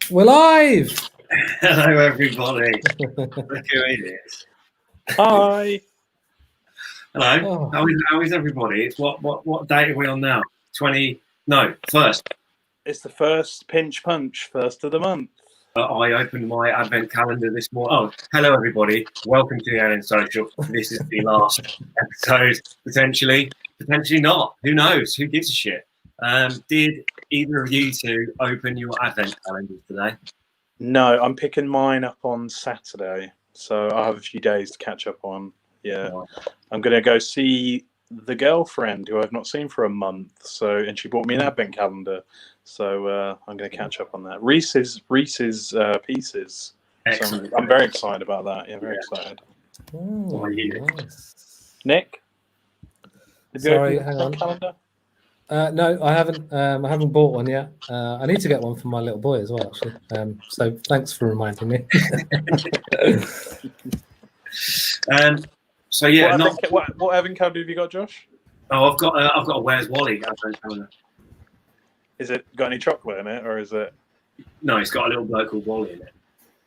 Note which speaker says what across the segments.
Speaker 1: We're live!
Speaker 2: Hello, everybody. Look who it is.
Speaker 3: Hi.
Speaker 2: Hello.
Speaker 1: Oh.
Speaker 2: How is everybody? It's what date are we on now? 20? No, first.
Speaker 3: It's the first pinch punch, first of the month.
Speaker 2: I opened my advent calendar this morning. Oh, hello, everybody. Welcome to the Alien Social. This is the last episode, potentially not. Who knows? Who gives a shit? Did either of you two open your advent calendars today?
Speaker 3: No, I'm picking mine up on Saturday, so I have a few days to catch up on. Yeah, I'm going to go see the girlfriend who I've not seen for a month. And she bought me an advent calendar, so I'm going to catch up on that. Reese's Pieces.
Speaker 2: Excellent.
Speaker 3: So I'm very excited about that. Yeah, very excited.
Speaker 1: Oh, nice.
Speaker 3: Nick, did you
Speaker 1: Sorry,
Speaker 3: open
Speaker 1: hang
Speaker 3: the
Speaker 1: on.
Speaker 3: calendar?
Speaker 1: No, I haven't. I haven't bought one yet. I need to get one for my little boy as well, actually. So thanks for reminding me.
Speaker 2: So yeah,
Speaker 3: What advent calendar have you got, Josh?
Speaker 2: Oh, I've got a Where's Wally advent calendar.
Speaker 3: Is it got any chocolate in it, or is it?
Speaker 2: No, it's got a little bloke called Wally in it.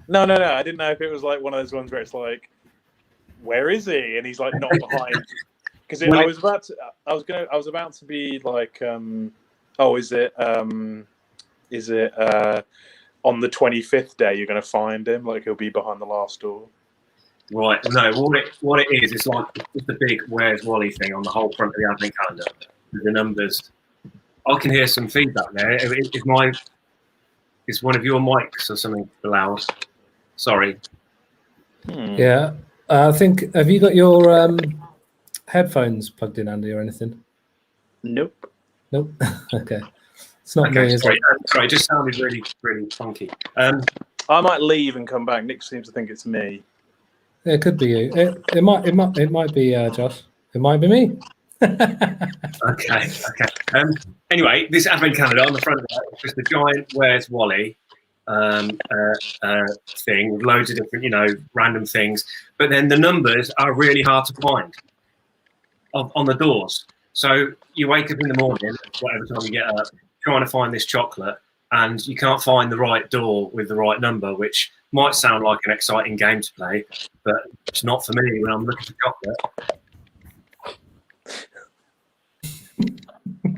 Speaker 3: No. I didn't know if it was like one of those ones where it's like, where is he? And he's like not behind. Because I was about to be like, is it on the 25th day you're going to find him? Like he'll be behind the last door.
Speaker 2: Right. No. What it is, it's like just a big "Where's Wally" thing on the whole front of the advent calendar. With the numbers. I can hear some feedback there. Is one of your mics or something loud? Sorry.
Speaker 1: Yeah, I think. Have you got your headphones plugged in, Andy, or anything?
Speaker 3: Nope.
Speaker 1: Okay. It's not me, is it?
Speaker 2: Sorry, it just sounded really, really funky.
Speaker 3: I might leave and come back. Nick seems to think it's me.
Speaker 1: It could be you. It might be Josh. It might be me.
Speaker 2: Okay. Anyway, this advent calendar on the front of it is just a giant "Where's Wally" thing with loads of different, random things. But then the numbers are really hard to find on the doors. So you wake up in the morning, whatever time you get up, trying to find this chocolate, and you can't find the right door with the right number, which might sound like an exciting game to play, but it's not for me when I'm looking for chocolate.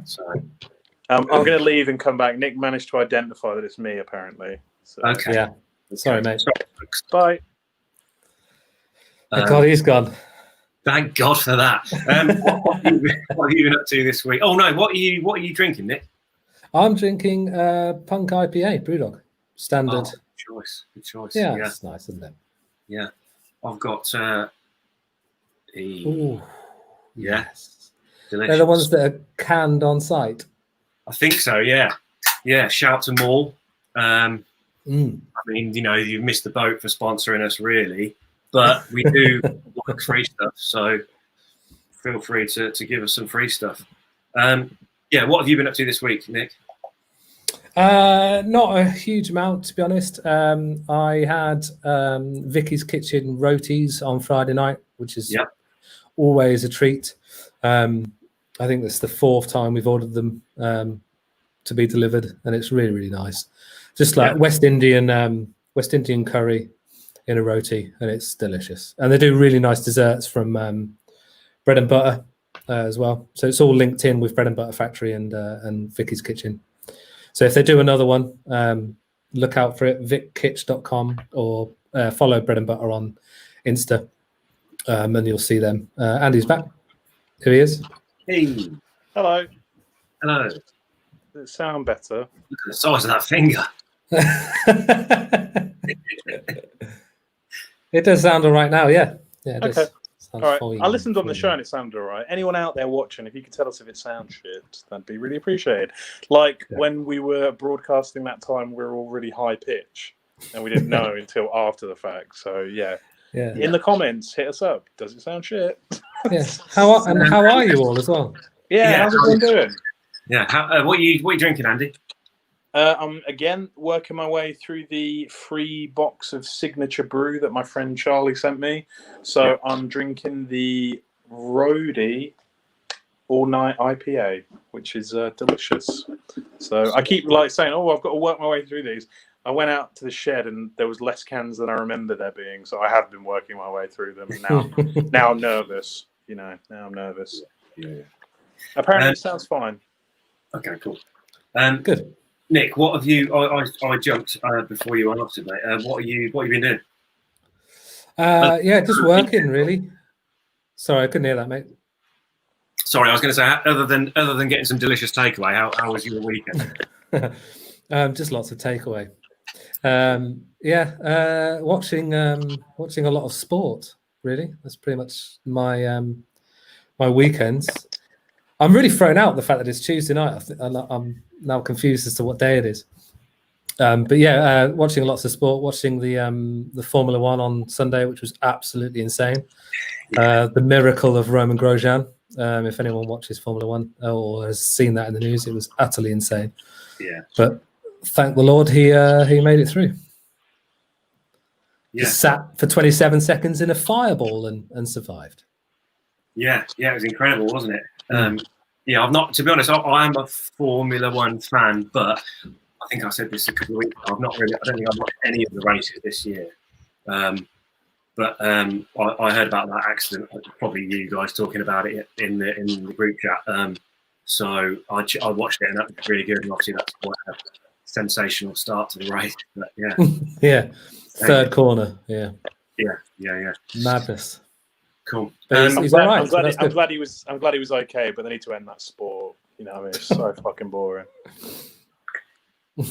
Speaker 2: So
Speaker 3: I'm going to leave and come back. Nick managed to identify that it's me, apparently. So.
Speaker 2: Okay.
Speaker 1: Yeah. Sorry, mate.
Speaker 3: Bye.
Speaker 1: God, he's gone.
Speaker 2: Thank God for that. What have you been up to this week? Oh no, what are you drinking, Nick?
Speaker 1: I'm drinking Punk IPA, Brewdog. Standard.
Speaker 2: Good choice.
Speaker 1: Yeah, it's nice, isn't it?
Speaker 2: Yeah. I've got
Speaker 1: Ooh,
Speaker 2: yes. Delicious.
Speaker 1: They're the ones that are canned on site.
Speaker 2: I think so, yeah. Yeah, shout to Maul. I mean, you've missed the boat for sponsoring us, really. But we do like free stuff, so feel free to give us some free stuff. What have you been up to this week, Nick?
Speaker 1: Not a huge amount, to be honest. I had Vicky's Kitchen rotis on Friday night, which is always a treat. I think that's the 4th time we've ordered them to be delivered, and it's really, really nice. Just like West Indian curry in a roti, and it's delicious. And they do really nice desserts from Bread and Butter as well. So it's all linked in with Bread and Butter Factory and Vicky's Kitchen. So if they do another one, look out for it, vickitch.com, or follow Bread and Butter on Insta, and you'll see them. Andy's back. Here he is.
Speaker 2: Hey.
Speaker 3: Hello.
Speaker 2: Hello.
Speaker 3: Does it sound better?
Speaker 2: Look at the size of that finger.
Speaker 1: It does sound all right now, yeah. Yeah, it
Speaker 3: okay.
Speaker 1: does.
Speaker 3: All right. I listened on the show and it sounded all right. Anyone out there watching, if you could tell us if it sounds shit, that'd be really appreciated. When we were broadcasting that time, we were all really high pitch and we didn't know until after the fact. So, yeah. In the comments, hit us up. Does it sound shit?
Speaker 1: Yeah. How are you all as well?
Speaker 3: How's everyone doing?
Speaker 2: Yeah. What are you drinking, Andy?
Speaker 3: I'm again working my way through the free box of Signature Brew that my friend Charlie sent me. So I'm drinking the Roadie All Night IPA, which is delicious. So I keep saying, I've got to work my way through these. I went out to the shed and there was less cans than I remember there being. So I have been working my way through them. And now I'm nervous. Now I'm nervous.
Speaker 2: Yeah.
Speaker 3: Apparently, it sounds fine.
Speaker 2: Okay, cool.
Speaker 1: Good.
Speaker 2: Nick, what have you? I jumped before you asked it, mate. What have you been doing?
Speaker 1: Yeah, just working really. Sorry, I couldn't hear that, mate.
Speaker 2: Sorry, I was going to say, other than getting some delicious takeaway, how was your weekend?
Speaker 1: Just lots of takeaway. Watching a lot of sport. Really, that's pretty much my my weekends. I'm really thrown out the fact that it's Tuesday night. I'm now confused as to what day it is. But yeah, watching lots of sport. Watching the Formula One on Sunday, which was absolutely insane. The miracle of Roman Grosjean. If anyone watches Formula One or has seen that in the news, it was utterly insane.
Speaker 2: Yeah.
Speaker 1: But thank the Lord, he made it through.
Speaker 2: Yeah.
Speaker 1: Just sat for 27 seconds in a fireball and survived.
Speaker 2: Yeah, it was incredible, wasn't it? Yeah, I've not, to be honest, I am a Formula One fan, but I think I said this a couple of weeks ago. I don't think I've watched any of the races this year. But I heard about that accident, probably you guys talking about it in the group chat. So I watched it, and that was really good. And obviously, that's quite a sensational start to the race. But yeah,
Speaker 1: yeah, third corner. Yeah.
Speaker 2: Madness. Cool.
Speaker 1: He's all right.
Speaker 3: I'm glad he was okay, but they need to end that sport. You know, what I mean, it's so fucking boring.
Speaker 1: Do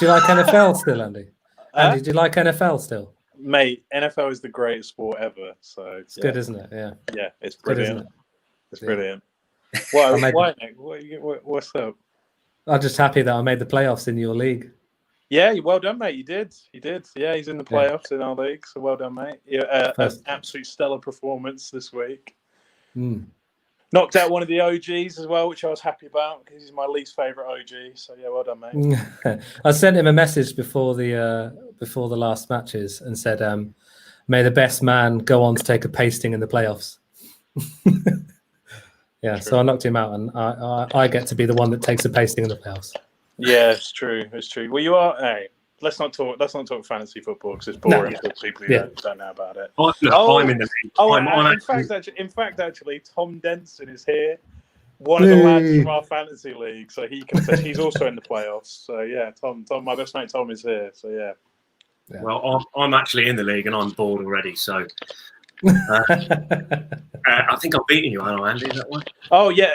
Speaker 1: you like NFL still, Andy? Andy, do you like NFL still?
Speaker 3: Mate, NFL is the greatest sport ever. So
Speaker 1: it's good, isn't it? Yeah.
Speaker 3: Yeah, it's brilliant.
Speaker 1: Good,
Speaker 3: it's brilliant. Why, Nick? What's up?
Speaker 1: I'm just happy that I made the playoffs in your league.
Speaker 3: Yeah, well done, mate. You did. Yeah, he's in the playoffs in our league. So well done, mate. Yeah, an absolute stellar performance this week. Knocked out one of the OGs as well, which I was happy about because he's my least favourite OG. So yeah, well done, mate.
Speaker 1: I sent him a message before the last matches and said, "May the best man go on to take a pasting in the playoffs." Yeah, so I knocked him out, and I get to be the one that takes a pasting in the playoffs.
Speaker 3: Yeah, it's true. It's true. Well, you are. Hey, let's not talk fantasy football because it's boring for people who don't know about it.
Speaker 2: I'm in the league.
Speaker 3: In fact, actually, Tom Denson is here. One of the lads from our fantasy league, so he can. He's also in the playoffs. So yeah, Tom, my best mate Tom is here. So yeah.
Speaker 2: Well, I'm actually in the league and I'm bored already. So. I think I'm beating you, aren't I, Andy? Is that one?
Speaker 3: Oh yeah.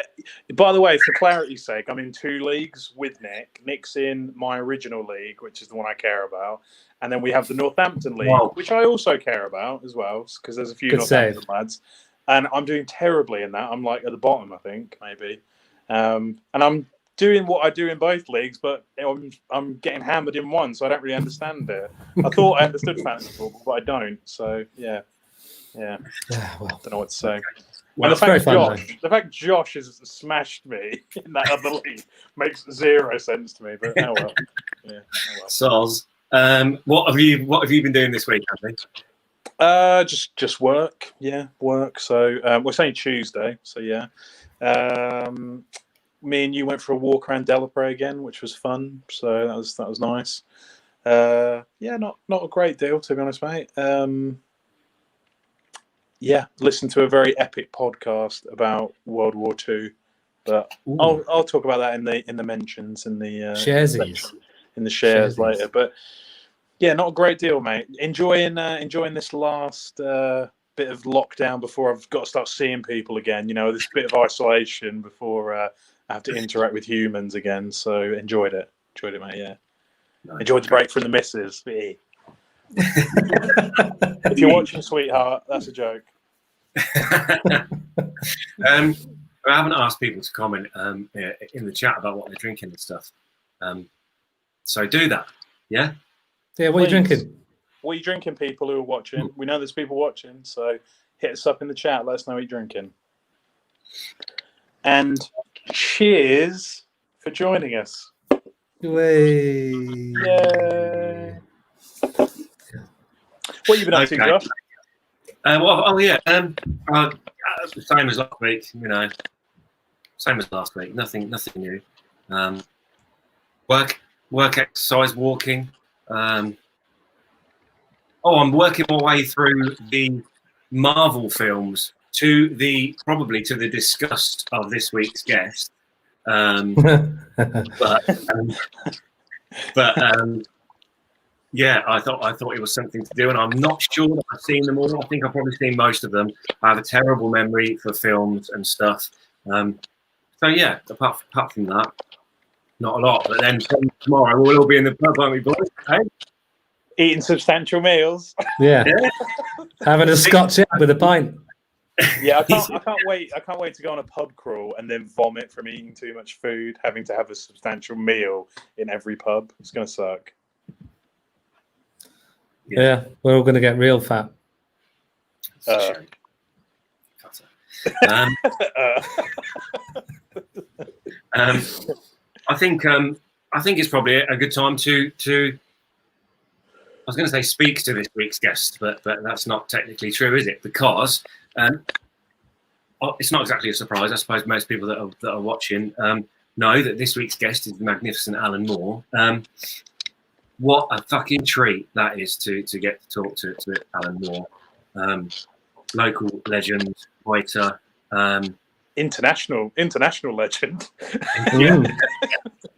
Speaker 3: By the way, for clarity's sake, I'm in 2 leagues with Nick. Nick's in my original league, which is the one I care about, and then we have the Northampton League, which I also care about as well, because there's a few Northampton lads, and I'm doing terribly in that. I'm like at the bottom, I think, maybe, and I'm doing what I do in both leagues, but I'm getting hammered in one, so I don't really understand it. I thought I understood fantasy football, but I don't. So yeah. Yeah, well, don't know what to say.
Speaker 2: Well,
Speaker 3: the fact Josh has smashed me in that other league makes 0 sense to me. But oh well. Yeah.
Speaker 2: Soz, what have you been doing this week,
Speaker 3: Andy? Just work. Yeah, work. So we're saying Tuesday. So yeah. Me and you went for a walk around Delapre again, which was fun. So that was nice. Yeah, not a great deal to be honest, mate. Yeah, listen to a very epic podcast about World War II, but I'll talk about that in the mentions in the
Speaker 1: sharesies.
Speaker 3: In the shares later. But yeah, not a great deal, mate. Enjoying this last bit of lockdown before I've got to start seeing people again. You know, this bit of isolation before I have to interact with humans again. So enjoyed it, mate. Yeah, nice. Enjoyed the break from the missus. If you're watching, sweetheart, that's a joke.
Speaker 2: I haven't asked people to comment in the chat about what they're drinking and stuff. So do that. Yeah?
Speaker 1: Yeah, what are you drinking?
Speaker 3: What are you drinking, people who are watching? We know there's people watching, so hit us up in the chat. Let us know what you're drinking. And cheers for joining us.
Speaker 1: Yay!
Speaker 3: What have you been up to, Josh?
Speaker 2: Same as last week. You know, same as last week. Nothing new. Work. work exercise, walking. I'm working my way through the Marvel films probably to the disgust of this week's guest. Yeah, I thought it was something to do, and I'm not sure that I've seen them all. I think I've probably seen most of them. I have a terrible memory for films and stuff. So yeah, apart from that, not a lot. But then tomorrow we'll all be in the pub, won't we, boys? Hey?
Speaker 3: Eating substantial meals.
Speaker 1: Yeah. Having a Scotch with a pint.
Speaker 3: Yeah, I can't wait. I can't wait to go on a pub crawl and then vomit from eating too much food, having to have a substantial meal in every pub. It's gonna suck.
Speaker 1: Yeah, we're all gonna get real fat.
Speaker 2: I think it's probably a good time to I was going to say speak to this week's guest, but that's not technically true, is it? Because it's not exactly a surprise. I suppose most people that are watching know that this week's guest is the magnificent Alan Moore. What a fucking treat that is to get to talk to Alan Moore, local legend, writer.
Speaker 3: International legend.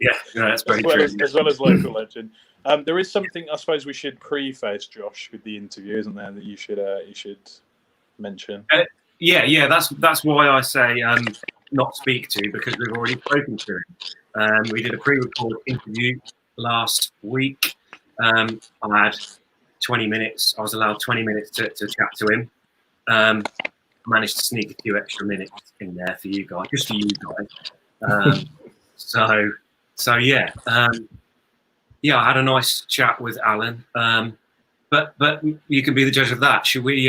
Speaker 2: Yeah, no, that's very true.
Speaker 3: As well as local legend. There is something I suppose we should preface, Josh, with the interview, isn't there? That you should mention.
Speaker 2: Yeah. That's why I say not speak to, because we've already spoken to him. We did a pre-recorded interview last week. I had 20 minutes. I was allowed 20 minutes to chat to him. Managed to sneak a few extra minutes in there for you guys, just for you guys. So yeah. Yeah, I had a nice chat with Alan. But you can be the judge of that. Should we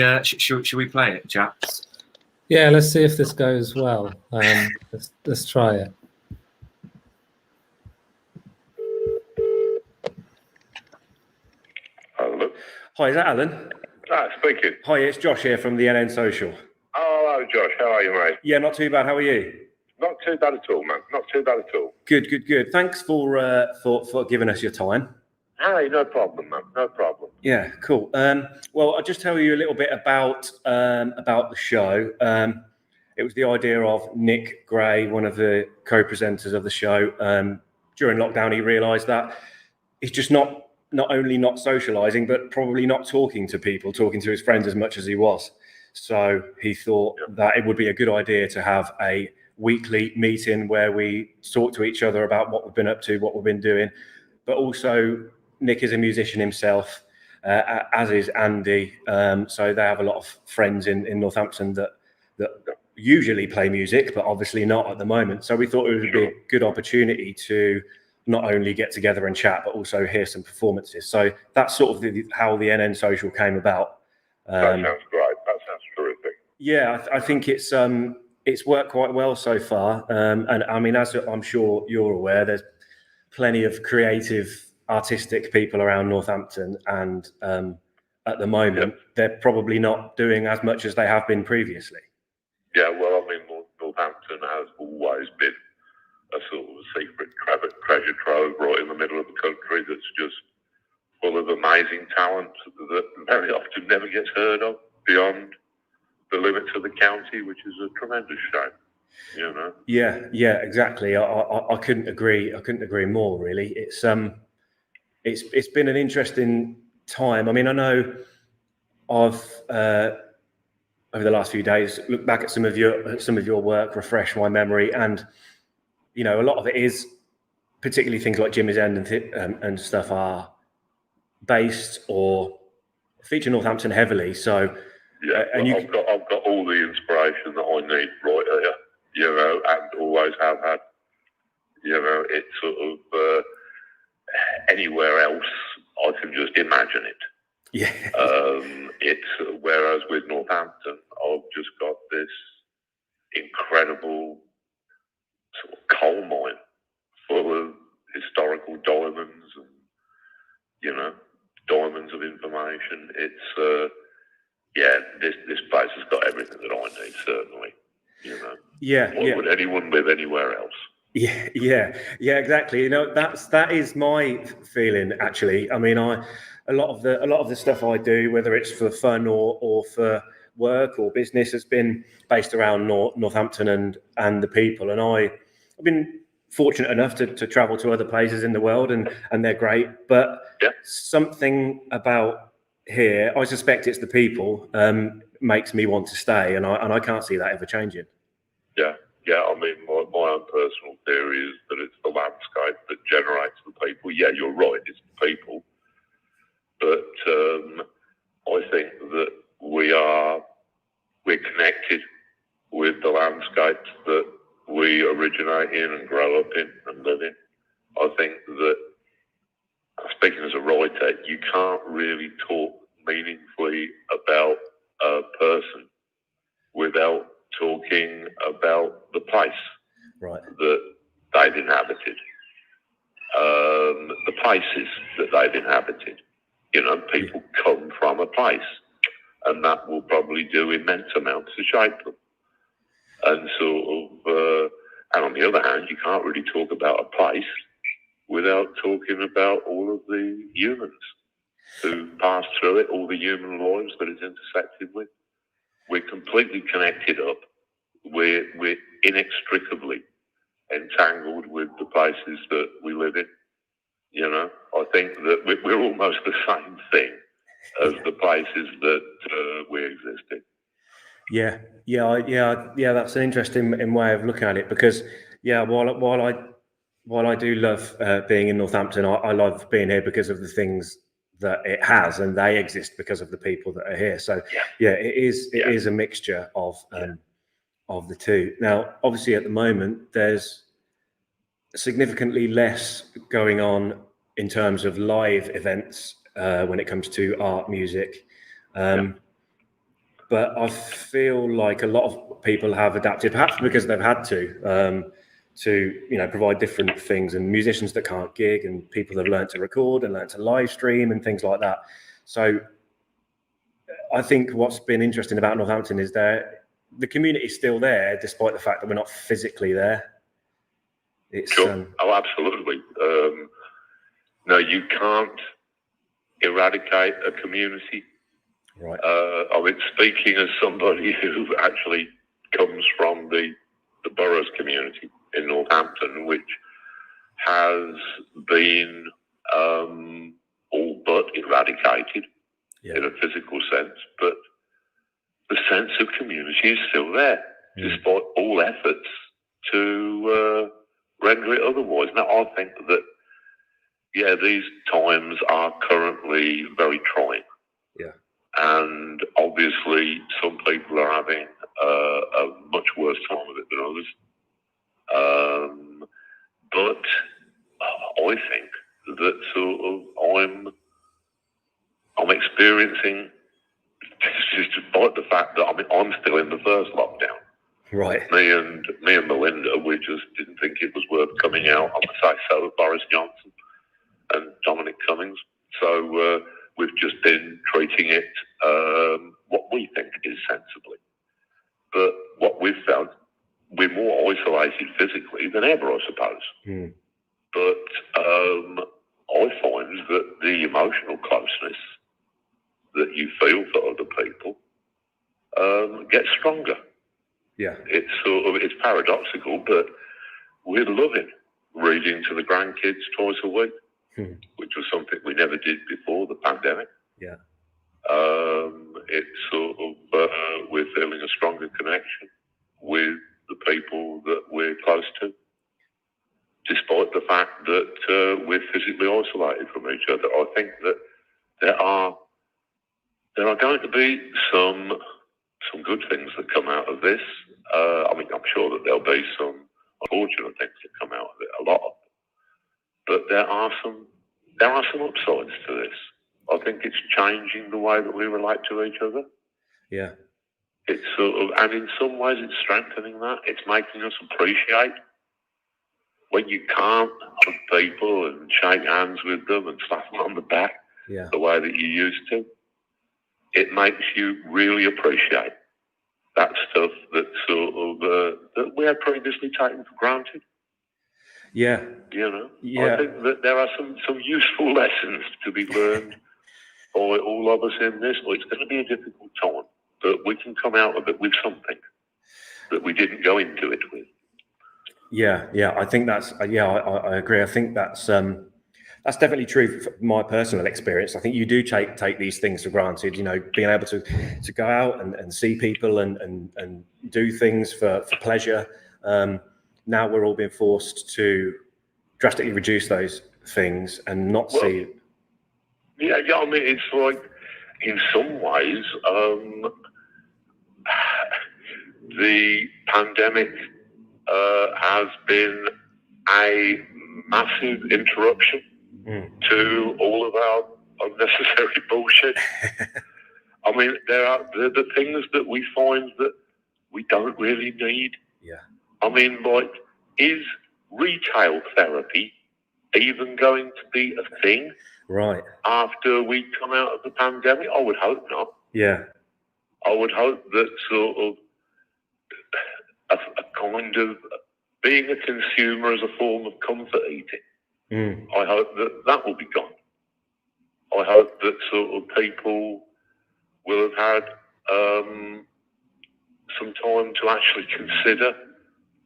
Speaker 2: play it, chaps?
Speaker 1: Yeah, let's see if this goes well. Let's try it.
Speaker 4: Hello.
Speaker 5: Hi, is that Alan?
Speaker 4: Speaking.
Speaker 5: Hi, it's Josh here from the NN Social.
Speaker 4: Oh, hello, Josh. How are you, mate?
Speaker 5: Yeah, not too bad. How are you?
Speaker 4: Not too bad at all, man. Not too bad at all.
Speaker 5: Good. Thanks for giving us your time.
Speaker 4: Hey, no problem, man. No problem.
Speaker 5: Yeah, cool. Well, I'll just tell you a little bit about the show. It was the idea of Nick Gray, one of the co-presenters of the show. During lockdown, he realised that he's just not only not socialising, but probably not talking to his friends as much as he was. So he thought that it would be a good idea to have a weekly meeting where we talk to each other about what we've been up to, what we've been doing. But also, Nick is a musician himself, as is Andy. So they have a lot of friends in Northampton that usually play music, but obviously not at the moment. So we thought it would be a good opportunity to not only get together and chat, but also hear some performances. So that's sort of how the NN Social came about.
Speaker 4: That sounds great. That sounds terrific.
Speaker 5: Yeah, I think it's worked quite well so far. And I mean, as I'm sure you're aware, there's plenty of creative, artistic people around Northampton, and at the moment, they're probably not doing as much as they have been previously.
Speaker 4: Yeah, well, I mean, Northampton has always been a sort of a secret treasure trove right in the middle of the country that's just full of amazing talent that very often never gets heard of beyond the limits of the county, which is a tremendous shame, you know.
Speaker 5: Yeah, exactly. I couldn't agree more. Really, it's been an interesting time. I mean, I know I've over the last few days looked back at some of your work, refresh my memory, and you know, a lot of it is, particularly things like Jimmy's End and stuff, are based or feature Northampton heavily. So
Speaker 4: yeah, I've got all the inspiration that I need right here, you know, and always have had. You know, it's sort of anywhere else I can just imagine it.
Speaker 5: Yeah.
Speaker 4: It's whereas with Northampton, I've just got this incredible sort of coal mine full of historical diamonds and, you know, diamonds of information. It's this place has got everything that I need, certainly. You know,
Speaker 5: What
Speaker 4: would anyone live anywhere else?
Speaker 5: Yeah, exactly. You know, that is my feeling actually. I mean, a lot of the stuff I do, whether it's for fun or for work or business, has been based around Northampton and the people. And I've been fortunate enough to travel to other places in the world, and they're great. But something about here, I suspect it's the people, makes me want to stay, and I can't see that ever changing.
Speaker 4: Yeah, I mean, my own personal theory is that it's the landscape that generates the people. Yeah, you're right, it's the people. But I think that we're connected with the landscapes that we originate in and grow up in and live in. I think that, speaking as a writer, you can't really talk meaningfully about a person without talking about the place that they've inhabited, the places that they've inhabited. You know, people come from a place, and that will probably do immense amounts to shape them. And and on the other hand, you can't really talk about a place without talking about all of the humans who pass through it, all the human lives that it's intersected with. We're completely connected up. We're inextricably entangled with the places that we live in. You know, I think that we're almost the same thing as the places that we exist in.
Speaker 5: Yeah. That's an interesting way of looking at it, because while I do love being in Northampton, I love being here because of the things that it has, and they exist because of the people that are here. So it is a mixture of the two. Now, obviously, at the moment, there's significantly less going on in terms of live events when it comes to art, music. But I feel like a lot of people have adapted, perhaps because they've had to provide different things, and musicians that can't gig, and people have learned to record and learned to live stream and things like that. So I think what's been interesting about Northampton is that the community is still there, despite the fact that we're not physically there.
Speaker 4: Sure. Absolutely. No, you can't eradicate a community.
Speaker 5: Right.
Speaker 4: I mean, speaking as somebody who actually comes from the Boroughs community in Northampton, which has been all but eradicated in a physical sense, but the sense of community is still there, despite all efforts to render it otherwise. Now, I think that, these times are currently very trying.
Speaker 5: Yeah.
Speaker 4: And obviously, some people are having a much worse time of it than others. But I think that I'm experiencing, despite the fact that I'm still in the first lockdown.
Speaker 5: Right.
Speaker 4: Me and Melinda, we just didn't think it was worth coming out on the say-so of Boris Johnson and Dominic Cummings. So we've just been treating it what we think is sensibly. But what we've found, we're more isolated physically than ever, I suppose. But I find that the emotional closeness that you feel for other people gets stronger.
Speaker 5: Yeah.
Speaker 4: It's paradoxical, but we're loving reading to the grandkids twice a week, which was something we never did before the pandemic.
Speaker 5: Yeah.
Speaker 4: We're feeling a stronger connection with the people that we're close to, despite the fact that we're physically isolated from each other. I think that there are going to be some good things that come out of this. I'm sure that there'll be some unfortunate things that come out of it, a lot of them. But there are some upsides to this. I think it's changing the way that we relate to each other.
Speaker 5: Yeah.
Speaker 4: It's and in some ways it's strengthening that. It's making us appreciate when you can't hug people and shake hands with them and slap them on the back the way that you used to. It makes you really appreciate that stuff that we had previously taken for granted.
Speaker 5: Yeah.
Speaker 4: You know,
Speaker 5: Yeah.
Speaker 4: I think that there are some useful lessons to be learned by all of us in this. Well, it's going to be a difficult time, but we can come out of it with something that we didn't go into it with.
Speaker 5: Yeah, I think that's I agree. I think that's definitely true for my personal experience. I think you do take these things for granted. You know, being able to go out and see people and do things for pleasure. Now we're all being forced to drastically reduce those things and not see.
Speaker 4: Yeah. I mean, it's like in some ways, the pandemic has been a massive interruption to all of our unnecessary bullshit. I mean, there are the things that we find that we don't really need.
Speaker 5: Yeah.
Speaker 4: I mean, like, is retail therapy even going to be a thing?
Speaker 5: Right.
Speaker 4: After we come out of the pandemic? I would hope not.
Speaker 5: Yeah.
Speaker 4: I would hope that sort of a kind of being a consumer as a form of comfort eating. I hope that will be gone. I hope that sort of people will have had some time to actually consider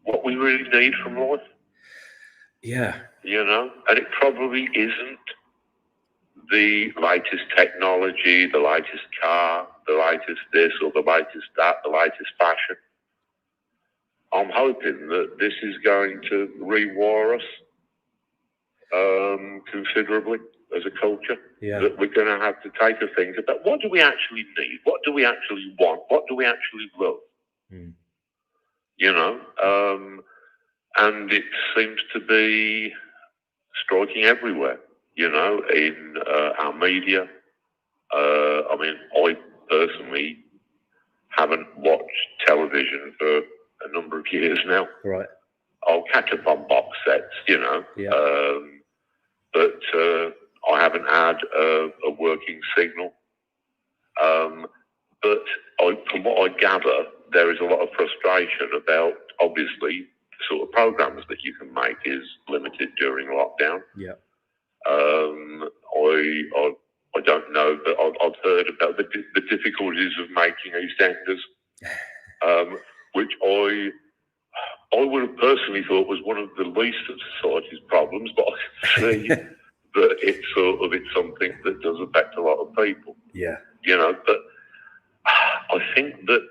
Speaker 4: what we really need from life.
Speaker 5: Yeah.
Speaker 4: You know, and it probably isn't the latest technology, the latest car, the latest this or the latest that, the latest fashion. I'm hoping that this is going to rewire us considerably as a culture.
Speaker 5: Yeah.
Speaker 4: That we're going to have to take a think about what do we actually need, what do we actually want, what do we actually love. You know, and it seems to be striking everywhere. You know, in our media. I mean, I personally haven't watched television for a number of years now.
Speaker 5: Right.
Speaker 4: I'll catch up on box sets, you know.
Speaker 5: Yeah.
Speaker 4: But I haven't had a working signal. But from what I gather, there is a lot of frustration about, obviously, the sort of programs that you can make is limited during lockdown.
Speaker 5: Yeah.
Speaker 4: I don't know, but I've heard about the difficulties of making EastEnders, which I would have personally thought was one of the least of society's problems, but I can see that it's something that does affect a lot of people.
Speaker 5: Yeah.
Speaker 4: You know, but I think that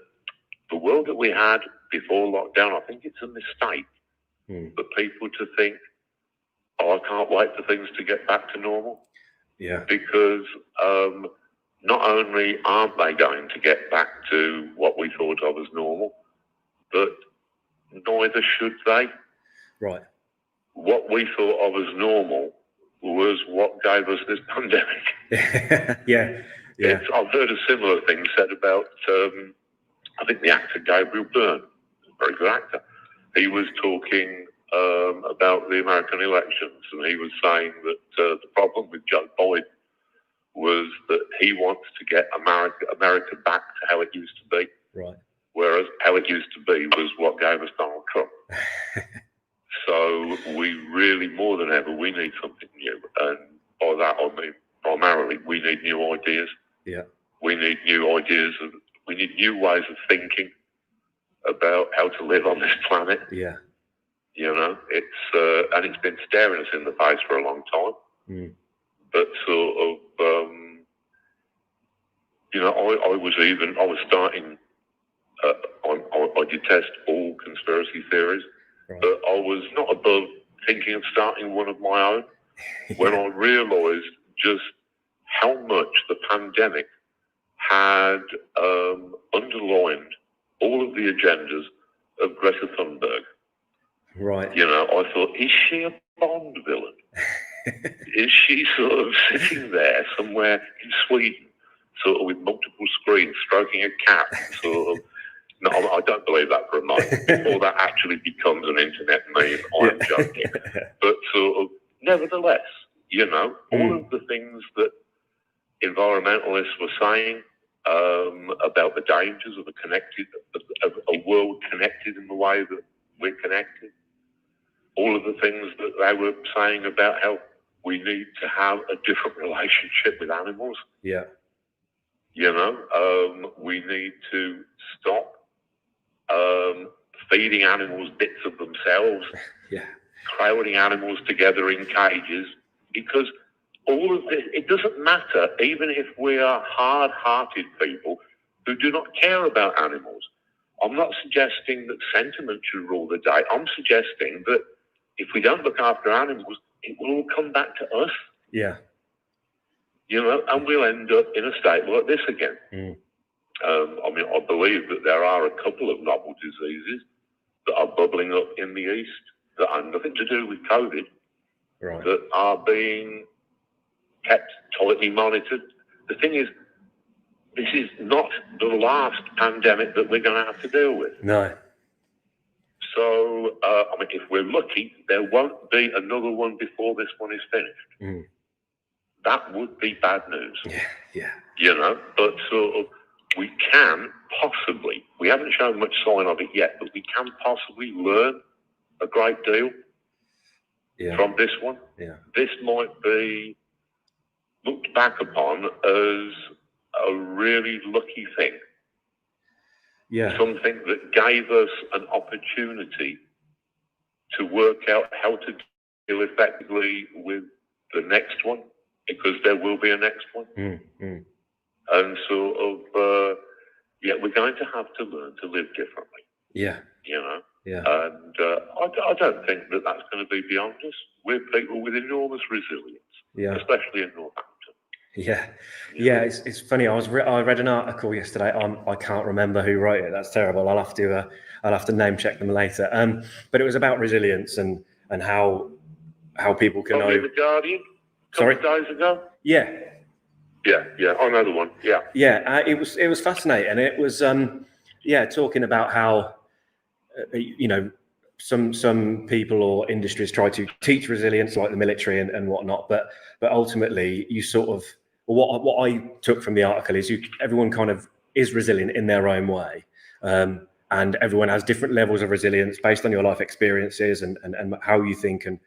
Speaker 4: the world that we had before lockdown, I think it's a mistake for people to think, I can't wait for things to get back to normal.
Speaker 5: Yeah.
Speaker 4: Because not only aren't they going to get back to what we thought of as normal, but neither should they.
Speaker 5: Right.
Speaker 4: What we thought of as normal was what gave us this pandemic.
Speaker 5: Yeah.
Speaker 4: I've heard a similar thing said about, I think the actor Gabriel Byrne, a very good actor. He was talking about the American elections, and he was saying that the problem with Joe Biden was that he wants to get America back to how it used to be.
Speaker 5: Right.
Speaker 4: Whereas how it used to be was what gave us Donald Trump. So we really, more than ever, we need something new. And by that I mean primarily we need new ideas.
Speaker 5: Yeah.
Speaker 4: We need new ideas, we need new ways of thinking about how to live on this planet.
Speaker 5: Yeah.
Speaker 4: You know, and it's been staring us in the face for a long time. But sort of, you know, I was starting. I detest all conspiracy theories,
Speaker 5: right.
Speaker 4: but I was not above thinking of starting one of my own when I realised just how much the pandemic had underlined all of the agendas of Greta Thunberg.
Speaker 5: Right.
Speaker 4: You know, I thought, is she a Bond villain? Is she sort of sitting there somewhere in Sweden, sort of with multiple screens, stroking a cat, sort of? No, I don't believe that for a moment. Before that actually becomes an internet meme, I'm joking. But sort of, nevertheless, you know, all of the things that environmentalists were saying about the dangers of a world connected in the way that we're connected, all of the things that they were saying about how we need to have a different relationship with animals.
Speaker 5: Yeah.
Speaker 4: You know, we need to stop feeding animals bits of themselves,
Speaker 5: Yeah.
Speaker 4: crowding animals together in cages, because all of this, it doesn't matter, even if we are hard-hearted people who do not care about animals. I'm not suggesting that sentiment should rule the day. I'm suggesting that if we don't look after animals, it will all come back to us.
Speaker 5: Yeah.
Speaker 4: You know, and we'll end up in a state like this again.
Speaker 5: Mm.
Speaker 4: I mean, I believe that there are a couple of novel diseases that are bubbling up in the East that have nothing to do with COVID,
Speaker 5: Right.
Speaker 4: that are being kept tightly monitored. The thing is, this is not the last pandemic that we're going to have to deal with.
Speaker 5: No.
Speaker 4: So, I mean, if we're lucky, there won't be another one before this one is finished.
Speaker 5: Mm.
Speaker 4: That would be bad news.
Speaker 5: Yeah. Yeah.
Speaker 4: You know, but sort of, we can possibly, we haven't shown much sign of it yet, but we can possibly learn a great deal from this one.
Speaker 5: Yeah.
Speaker 4: This might be looked back upon as a really lucky thing.
Speaker 5: Yeah.
Speaker 4: Something that gave us an opportunity to work out how to deal effectively with the next one, because there will be a next one.
Speaker 5: Mm. Mm.
Speaker 4: And sort of, we're going to have to learn to live differently.
Speaker 5: Yeah.
Speaker 4: You know?
Speaker 5: Yeah.
Speaker 4: And I don't think that that's going to be beyond us. We're people with enormous resilience,
Speaker 5: Yeah.
Speaker 4: especially in Northampton.
Speaker 5: Yeah. Yeah. It's funny. I read an article yesterday. I can't remember who wrote it. That's terrible. I'll have to name check them later. But it was about resilience and how people can
Speaker 4: Probably The Guardian.
Speaker 5: Sorry?
Speaker 4: A couple of days ago.
Speaker 5: Yeah.
Speaker 4: Yeah, another one. Yeah.
Speaker 5: Yeah, it was fascinating. It was talking about how some people or industries try to teach resilience, like the military and whatnot, but ultimately you sort of, what I took from the article is everyone kind of is resilient in their own way, and everyone has different levels of resilience based on your life experiences and how you think and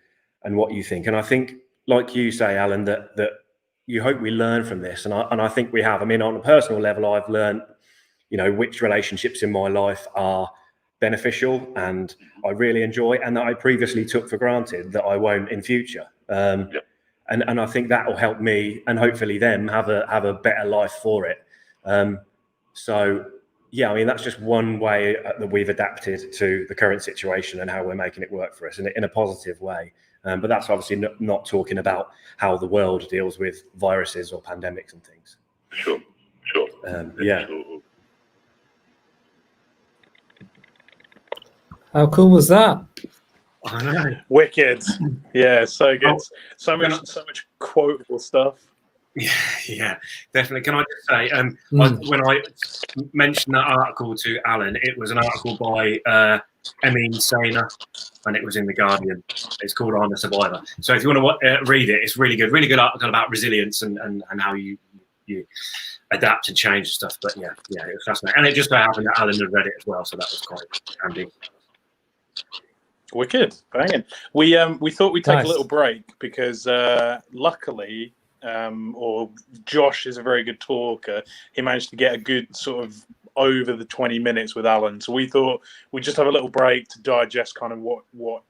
Speaker 5: what you think. And I think, like you say, Alan, that you hope we learn from this, and I think we have. I mean, on a personal level, I've learned, which relationships in my life are beneficial and I really enjoy, and that I previously took for granted that I won't in future. And I think that will help me and hopefully them have a better life for it. So yeah, I mean, that's just one way that we've adapted to the current situation and how we're making it work for us in a positive way. But that's obviously not talking about how the world deals with viruses or pandemics and things.
Speaker 4: Sure.
Speaker 5: Yeah.
Speaker 1: How cool was that?
Speaker 2: I know.
Speaker 3: Wicked. Yeah, so good. So much quotable stuff.
Speaker 2: Yeah, definitely. Can I just say, when I mentioned that article to Alan, it was an article by Emin Sainer, and it was in The Guardian. It's called I'm a Survivor. So if you want to read it, it's really good article about resilience and how you adapt and change and stuff. But yeah, it was fascinating. And it just so happened that Alan had read it as well, so that was quite handy.
Speaker 3: Wicked, banging. We thought we'd take
Speaker 1: Nice.
Speaker 3: a little break because luckily, or Josh is a very good talker. He managed to get a good sort of over the 20 minutes with Alan. So we thought we'd just have a little break to digest kind of what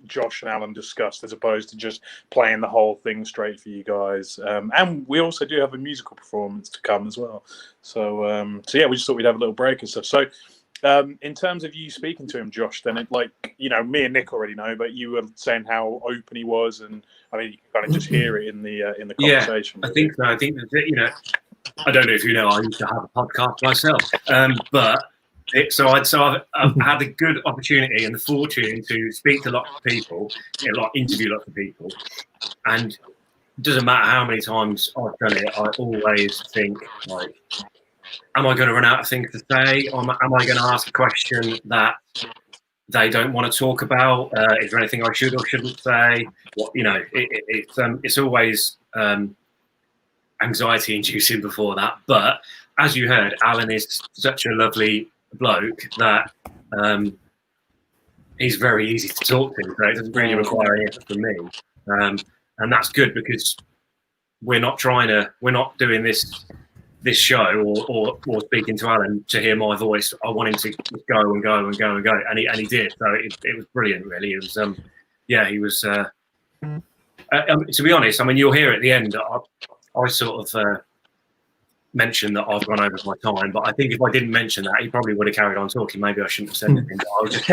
Speaker 3: Josh and Alan discussed, as opposed to just playing the whole thing straight for you guys. And we also do have a musical performance to come as well. So yeah, we just thought we'd have a little break and stuff. So in terms of you speaking to him, Josh, then me and Nick already know, but you were saying how open he was, and I mean, you can kind of just hear it in the conversation.
Speaker 2: Yeah, I think so. I think that, I don't know if you know, I used to have a podcast myself, but I've had a good opportunity and the fortune to speak to lots of people, interview lots of people, and it doesn't matter how many times I've done it, I always think, like, am I going to run out of things to say? Or am I going to ask a question that they don't want to talk about? Is there anything I should or shouldn't say? It's always anxiety-inducing before that. But as you heard, Alan is such a lovely bloke that he's very easy to talk to, so it doesn't really require any effort from me, and that's good because we're not doing this show or speaking to Alan to hear my voice. I want him to just go and go and go and go, and he did. So it was brilliant, really. It was he was. To be honest, I mean, you'll hear at the end. I sort of mentioned that I've gone over my time, but I think if I didn't mention that, he probably would have carried on talking. Maybe I shouldn't have said anything. But I was just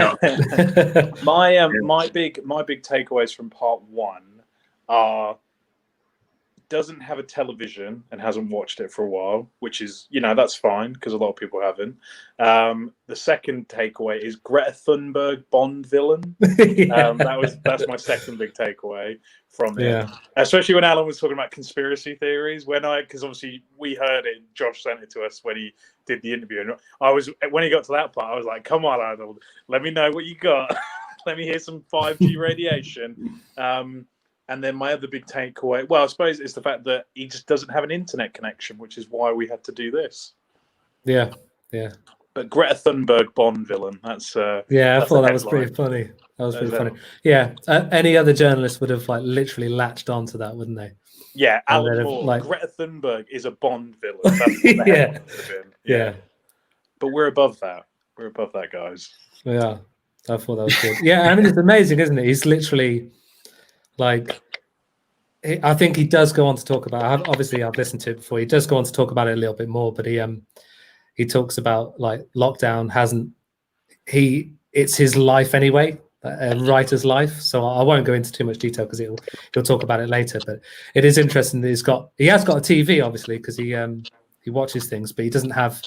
Speaker 3: my big takeaways from part 1 are doesn't have a television and hasn't watched it for a while, which is, that's fine because a lot of people haven't. The second takeaway is Greta Thunberg Bond villain. That's my second big takeaway from it. Yeah. Especially when Alan was talking about conspiracy theories. Because obviously we heard it, Josh sent it to us when he did the interview, and when he got to that part, I was like, "Come on, Arnold, let me know what you got. Let me hear some 5G radiation." And then my other big takeaway, well, I suppose, is the fact that he just doesn't have an internet connection, which is why we had to do this.
Speaker 1: Yeah.
Speaker 3: But Greta Thunberg Bond villain, that's
Speaker 1: I thought that was pretty funny. That was pretty funny. Yeah, any other journalist would have literally latched onto that, wouldn't they?
Speaker 3: Yeah, Alan Moore, Greta Thunberg is a Bond villain. That's what the headline would have been. Yeah. But we're above that. We're above that, guys.
Speaker 1: Yeah, I thought that was good. Yeah, I mean, it's amazing, isn't it? He's literally... I think he does go on to talk about. Obviously, I've listened to it before. He does go on to talk about it a little bit more, but he talks about lockdown hasn't. It's his life anyway, a writer's life. So I won't go into too much detail because he'll talk about it later. But it is interesting that he has got a TV, obviously, because he watches things, but he doesn't have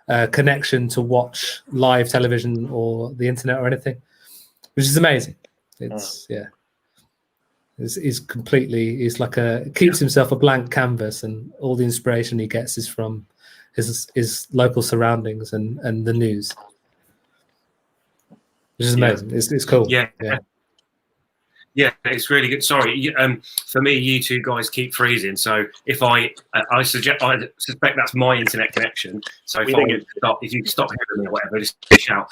Speaker 1: a connection to watch live television or the internet or anything, which is amazing. It's He's keeps himself a blank canvas, and all the inspiration he gets is from his local surroundings and the news, which is amazing. It's cool.
Speaker 2: Yeah, it's really good. Sorry, for me, you two guys keep freezing. So if I suspect that's my internet connection. So if you stop hearing me or whatever, just shout.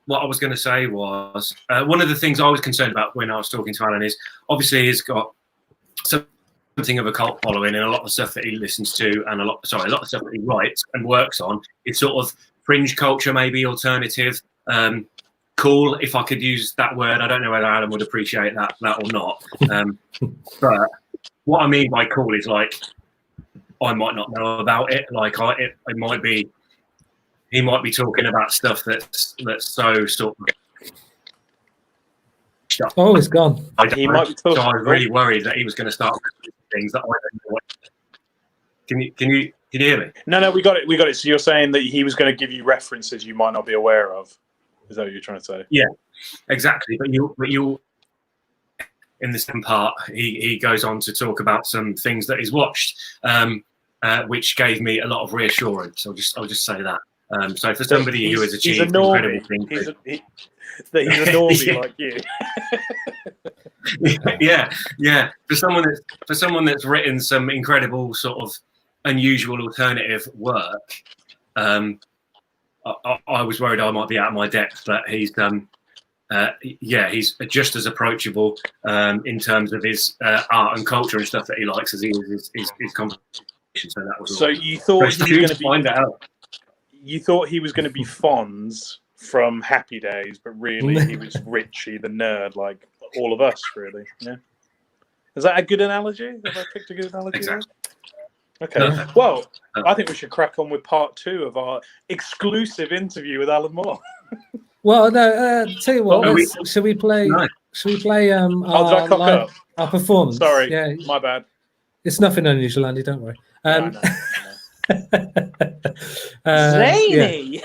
Speaker 2: What I was going to say was one of the things I was concerned about when I was talking to Alan is obviously he's got something of a cult following, and a lot of stuff that he listens to and a lot of stuff that he writes and works on is sort of fringe culture, maybe alternative, cool, if I could use that word. I don't know whether Alan would appreciate that or not. But what I mean by cool is I might not know about it. It might be. He might be talking about stuff that's so sort of.
Speaker 1: Oh, it's gone.
Speaker 2: He might be talking. So I was really worried that he was going to start things that I don't know. Can you hear me?
Speaker 3: No, we got it. So you're saying that he was going to give you references you might not be aware of. Is that what you're trying to say?
Speaker 2: Yeah, exactly. But you in the second part, he goes on to talk about some things that he's watched, which gave me a lot of reassurance. I'll just say that. So for somebody who has achieved incredible things,
Speaker 3: he's a normie like you.
Speaker 2: yeah. For someone that's written some incredible sort of unusual alternative work, I was worried I might be out of my depth, but he's he's just as approachable in terms of his art and culture and stuff that he likes as he is his conversation. So that was.
Speaker 3: So you thought he was going to find out. You thought he was going to be Fonz from Happy Days, but really he was Richie the nerd, like all of us, really. Yeah. Is that a good analogy? Have I picked a good analogy?
Speaker 2: Exactly.
Speaker 3: Okay. Well, I think we should crack on with part 2 of our exclusive interview with Alan Moore.
Speaker 1: Well, no. Tell you what. Should we play? No. Should we play? Our performance.
Speaker 3: Sorry, my bad.
Speaker 1: It's nothing unusual, Andy. Don't worry.
Speaker 3: No. Zany.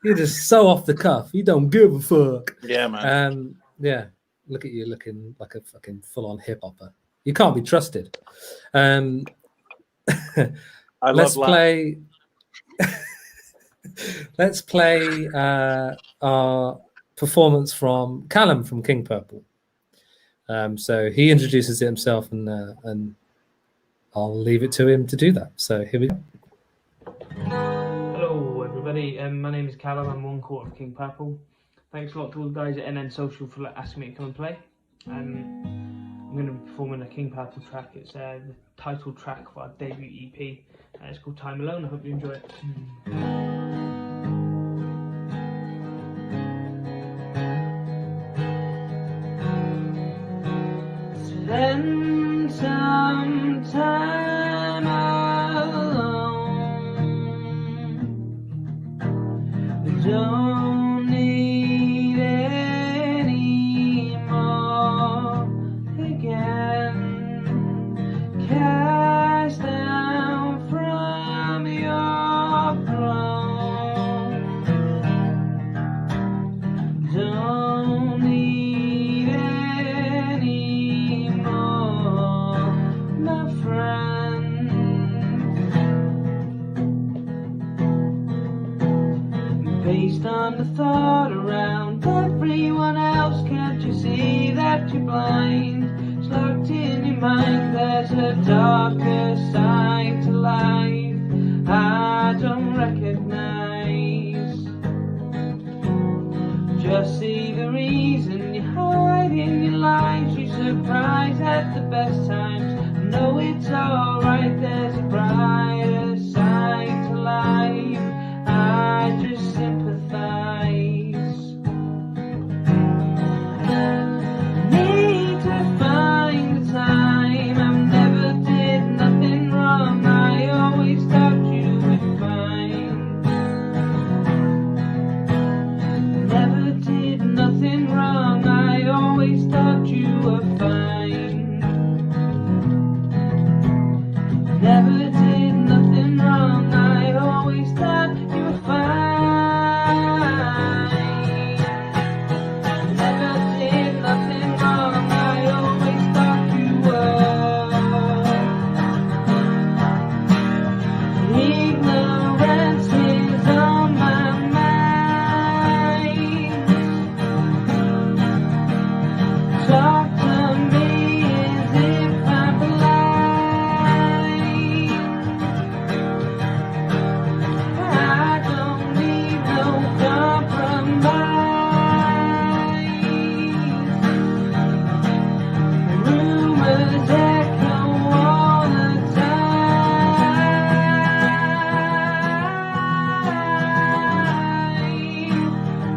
Speaker 1: You're just so off the cuff. You don't give a fuck.
Speaker 3: Yeah, man.
Speaker 1: Look at you looking like a fucking full-on hip hopper. You can't be trusted. Let's play our performance from Callum from King Purple. So he introduces it himself, and I'll leave it to him to do that. So here we go.
Speaker 6: Hello, everybody. My name is Callum. I'm one quarter of King Purple. Thanks a lot to all the guys at NN Social for asking me to come and play. I'm going to be performing a King Purple track. It's the title track of our debut EP. It's called Time Alone. I hope you enjoy it. Spend some time alone. Don't need any more again. Cast down from your throne. Don't need any more, my friend. Based on the thought around everyone else, can't you see that you're blind? It's locked in your mind, there's a darker side to life I don't recognize. Just see the reason you hide in your lies. You surprise at the best times. I know it's alright, there's a brighter side to life. I just sympathize. Need to find the time. I never did nothing wrong. I always thought you would find. Never did nothing wrong. I always thought you were fine. Never did nothing wrong. I always thought you were fine. Never did nothing wrong. I always thought you were. Ignorance is on my mind. Talk to me as if I'm blind. I don't need no compromise. Rumors echo all the time.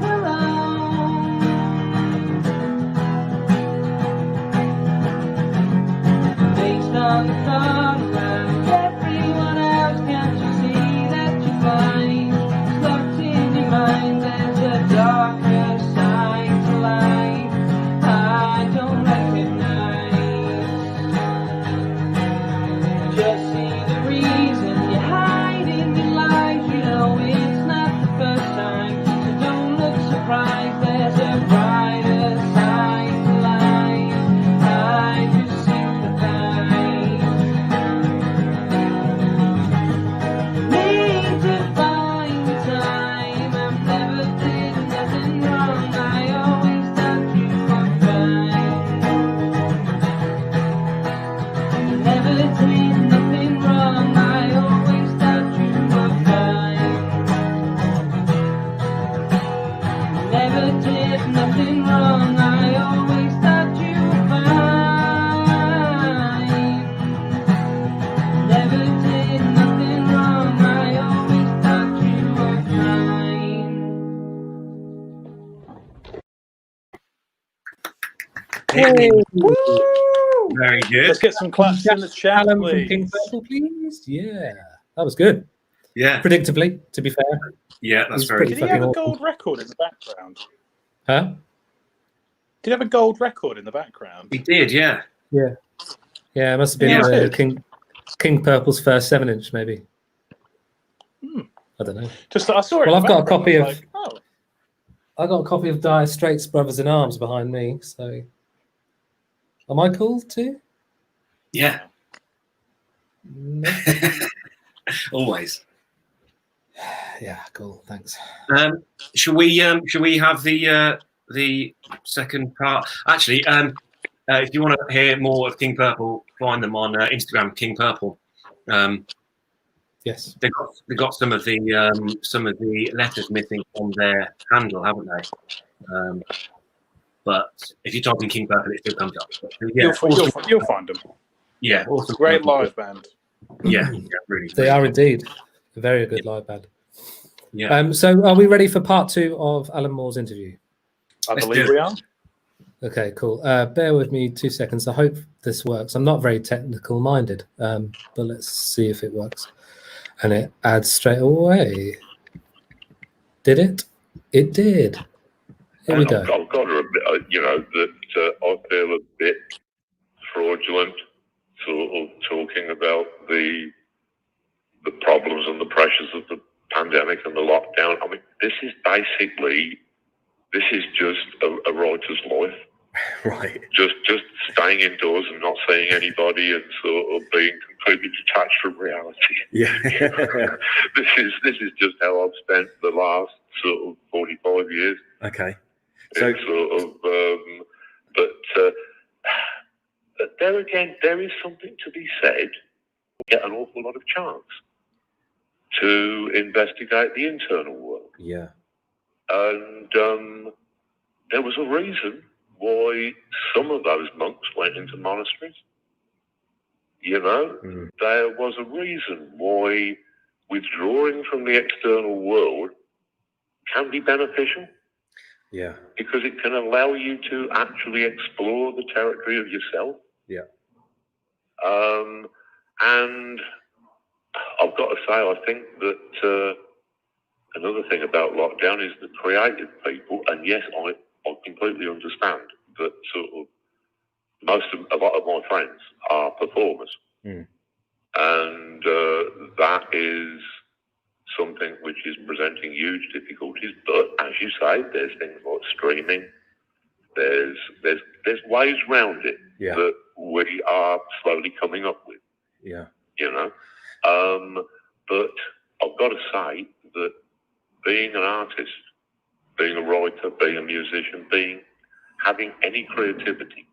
Speaker 6: Alone. Based on the thought around everyone else, can't you see that you're blind? It's locked in your mind, there's a darker side to life I don't recognize. Just see the reason you hide in your lies. You know it's not the first time, so don't look surprised. There's a brighter side to life. I just sympathize. Need to find the time. I never did nothing wrong. I always thought you were fine. Never did nothing wrong. I always thought you were fine. Never did nothing wrong. I always thought you were fine. Never did nothing wrong. I always thought you were fine.
Speaker 2: Very good.
Speaker 3: Let's get some claps in the chat,
Speaker 1: Alan from King
Speaker 3: please.
Speaker 1: Purple, please. Yeah, that was good.
Speaker 2: Yeah,
Speaker 1: Predictably, to be fair.
Speaker 2: yeah, that's
Speaker 1: He's
Speaker 2: very
Speaker 3: Did
Speaker 2: good.
Speaker 3: he have a
Speaker 1: fucking
Speaker 3: gold record in the background?
Speaker 1: Huh?
Speaker 3: Did he have a gold record in the background?
Speaker 2: He did, yeah.
Speaker 1: Yeah. Yeah, it must have been
Speaker 2: Yeah.
Speaker 1: King Purple's first 7-inch, maybe.
Speaker 3: Hmm.
Speaker 1: I don't know.
Speaker 3: Just I saw it.
Speaker 1: Well,
Speaker 3: in
Speaker 1: I've
Speaker 3: the
Speaker 1: got a
Speaker 3: background,
Speaker 1: copy
Speaker 3: I was
Speaker 1: of-
Speaker 3: like, oh,
Speaker 1: I got a copy of Dire Straits' Brothers in Arms behind me, so am I cool too?
Speaker 2: Yeah,
Speaker 1: No?
Speaker 2: always.
Speaker 1: Yeah, cool. Thanks.
Speaker 2: Should we have the second part? Actually, if you want to hear more of King Purple, find them on Instagram, King Purple.
Speaker 1: Yes.
Speaker 2: They got some of the letters missing from their handle, haven't they? But if you type in King Purple, it still comes up. Yeah,
Speaker 3: You'll find them.
Speaker 2: yeah, awesome.
Speaker 3: Great live band.
Speaker 2: Yeah, really.
Speaker 1: They are indeed a very good live band.
Speaker 2: Yeah.
Speaker 1: So are we ready for part 2 of Alan Moore's interview?
Speaker 3: I
Speaker 2: Let's
Speaker 3: believe
Speaker 2: do it.
Speaker 3: we are.
Speaker 1: Okay, cool. Bear with me 2 seconds. I hope this works. I'm not very technical minded, but let's see if it works. And it adds straight away. Did it? It did. Here we go.
Speaker 4: I've got to admit, that I feel a bit fraudulent sort of talking about the problems and the pressures of the pandemic and the lockdown. I mean, this is just a writer's life.
Speaker 5: Right.
Speaker 4: Just staying indoors and not seeing anybody and sort of being completely detached from reality.
Speaker 5: Yeah.
Speaker 4: This is just how I've spent the last sort of 45 years.
Speaker 5: Okay. So
Speaker 4: It's sort of, but there again, there is something to be said. We get an awful lot of chance to investigate the internal world.
Speaker 5: yeah.
Speaker 4: And there was a reason why some of those monks went into monasteries. There was a reason why withdrawing from the external world can be beneficial,
Speaker 5: Yeah.
Speaker 4: because it can allow you to actually explore the territory of yourself.
Speaker 5: Yeah.
Speaker 4: And I've got to say, I think that another thing about lockdown is the creative people, and yes, I completely understand that sort of a lot of my friends are performers.
Speaker 5: Mm.
Speaker 4: And that is something which is presenting huge difficulties. But as you say, there's things like streaming. There's ways around it
Speaker 5: Yeah.
Speaker 4: that we are slowly coming up with.
Speaker 5: Yeah.
Speaker 4: But I've got to say that being an artist, being a writer, being a musician, having any creativity,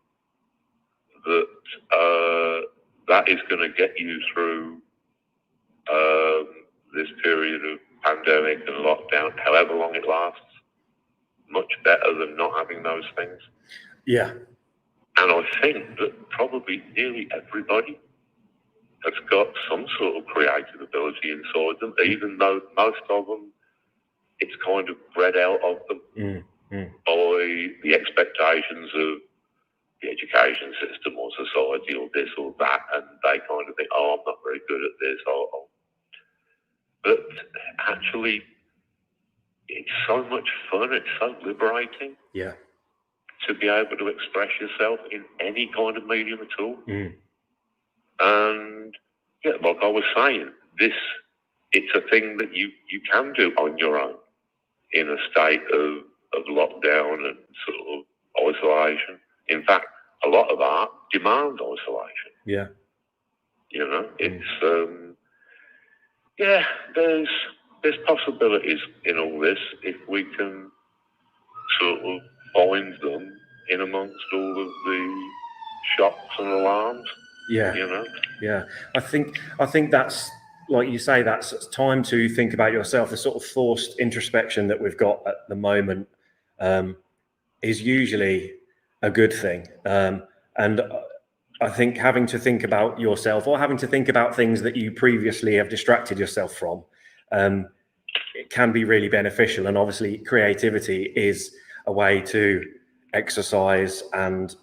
Speaker 4: that is going to get you through this period of pandemic and lockdown, however long it lasts, much better than not having those things.
Speaker 5: Yeah.
Speaker 4: And I think that probably nearly everybody has got some sort of creative ability inside them, even though most of them, it's kind of bred out of them by the expectations of the education system or society or this or that, and they kind of think, oh, I'm not very good at this. But actually, it's so much fun, it's so liberating.
Speaker 5: Yeah.
Speaker 4: To be able to express yourself in any kind of medium at all.
Speaker 5: Mm.
Speaker 4: And yeah, like I was saying, it's a thing that you can do on your own in a state of lockdown and sort of isolation. In fact, a lot of art demands isolation.
Speaker 5: Yeah.
Speaker 4: It's there's possibilities in all this if we can sort of find them in amongst all of the shocks and alarms.
Speaker 5: Yeah. Yeah. I think that's, like you say, that's time to think about yourself. The sort of forced introspection that we've got at the moment is usually a good thing. And I think having to think about yourself, or having to think about things that you previously have distracted yourself from, it can be really beneficial. And obviously creativity is a way to exercise and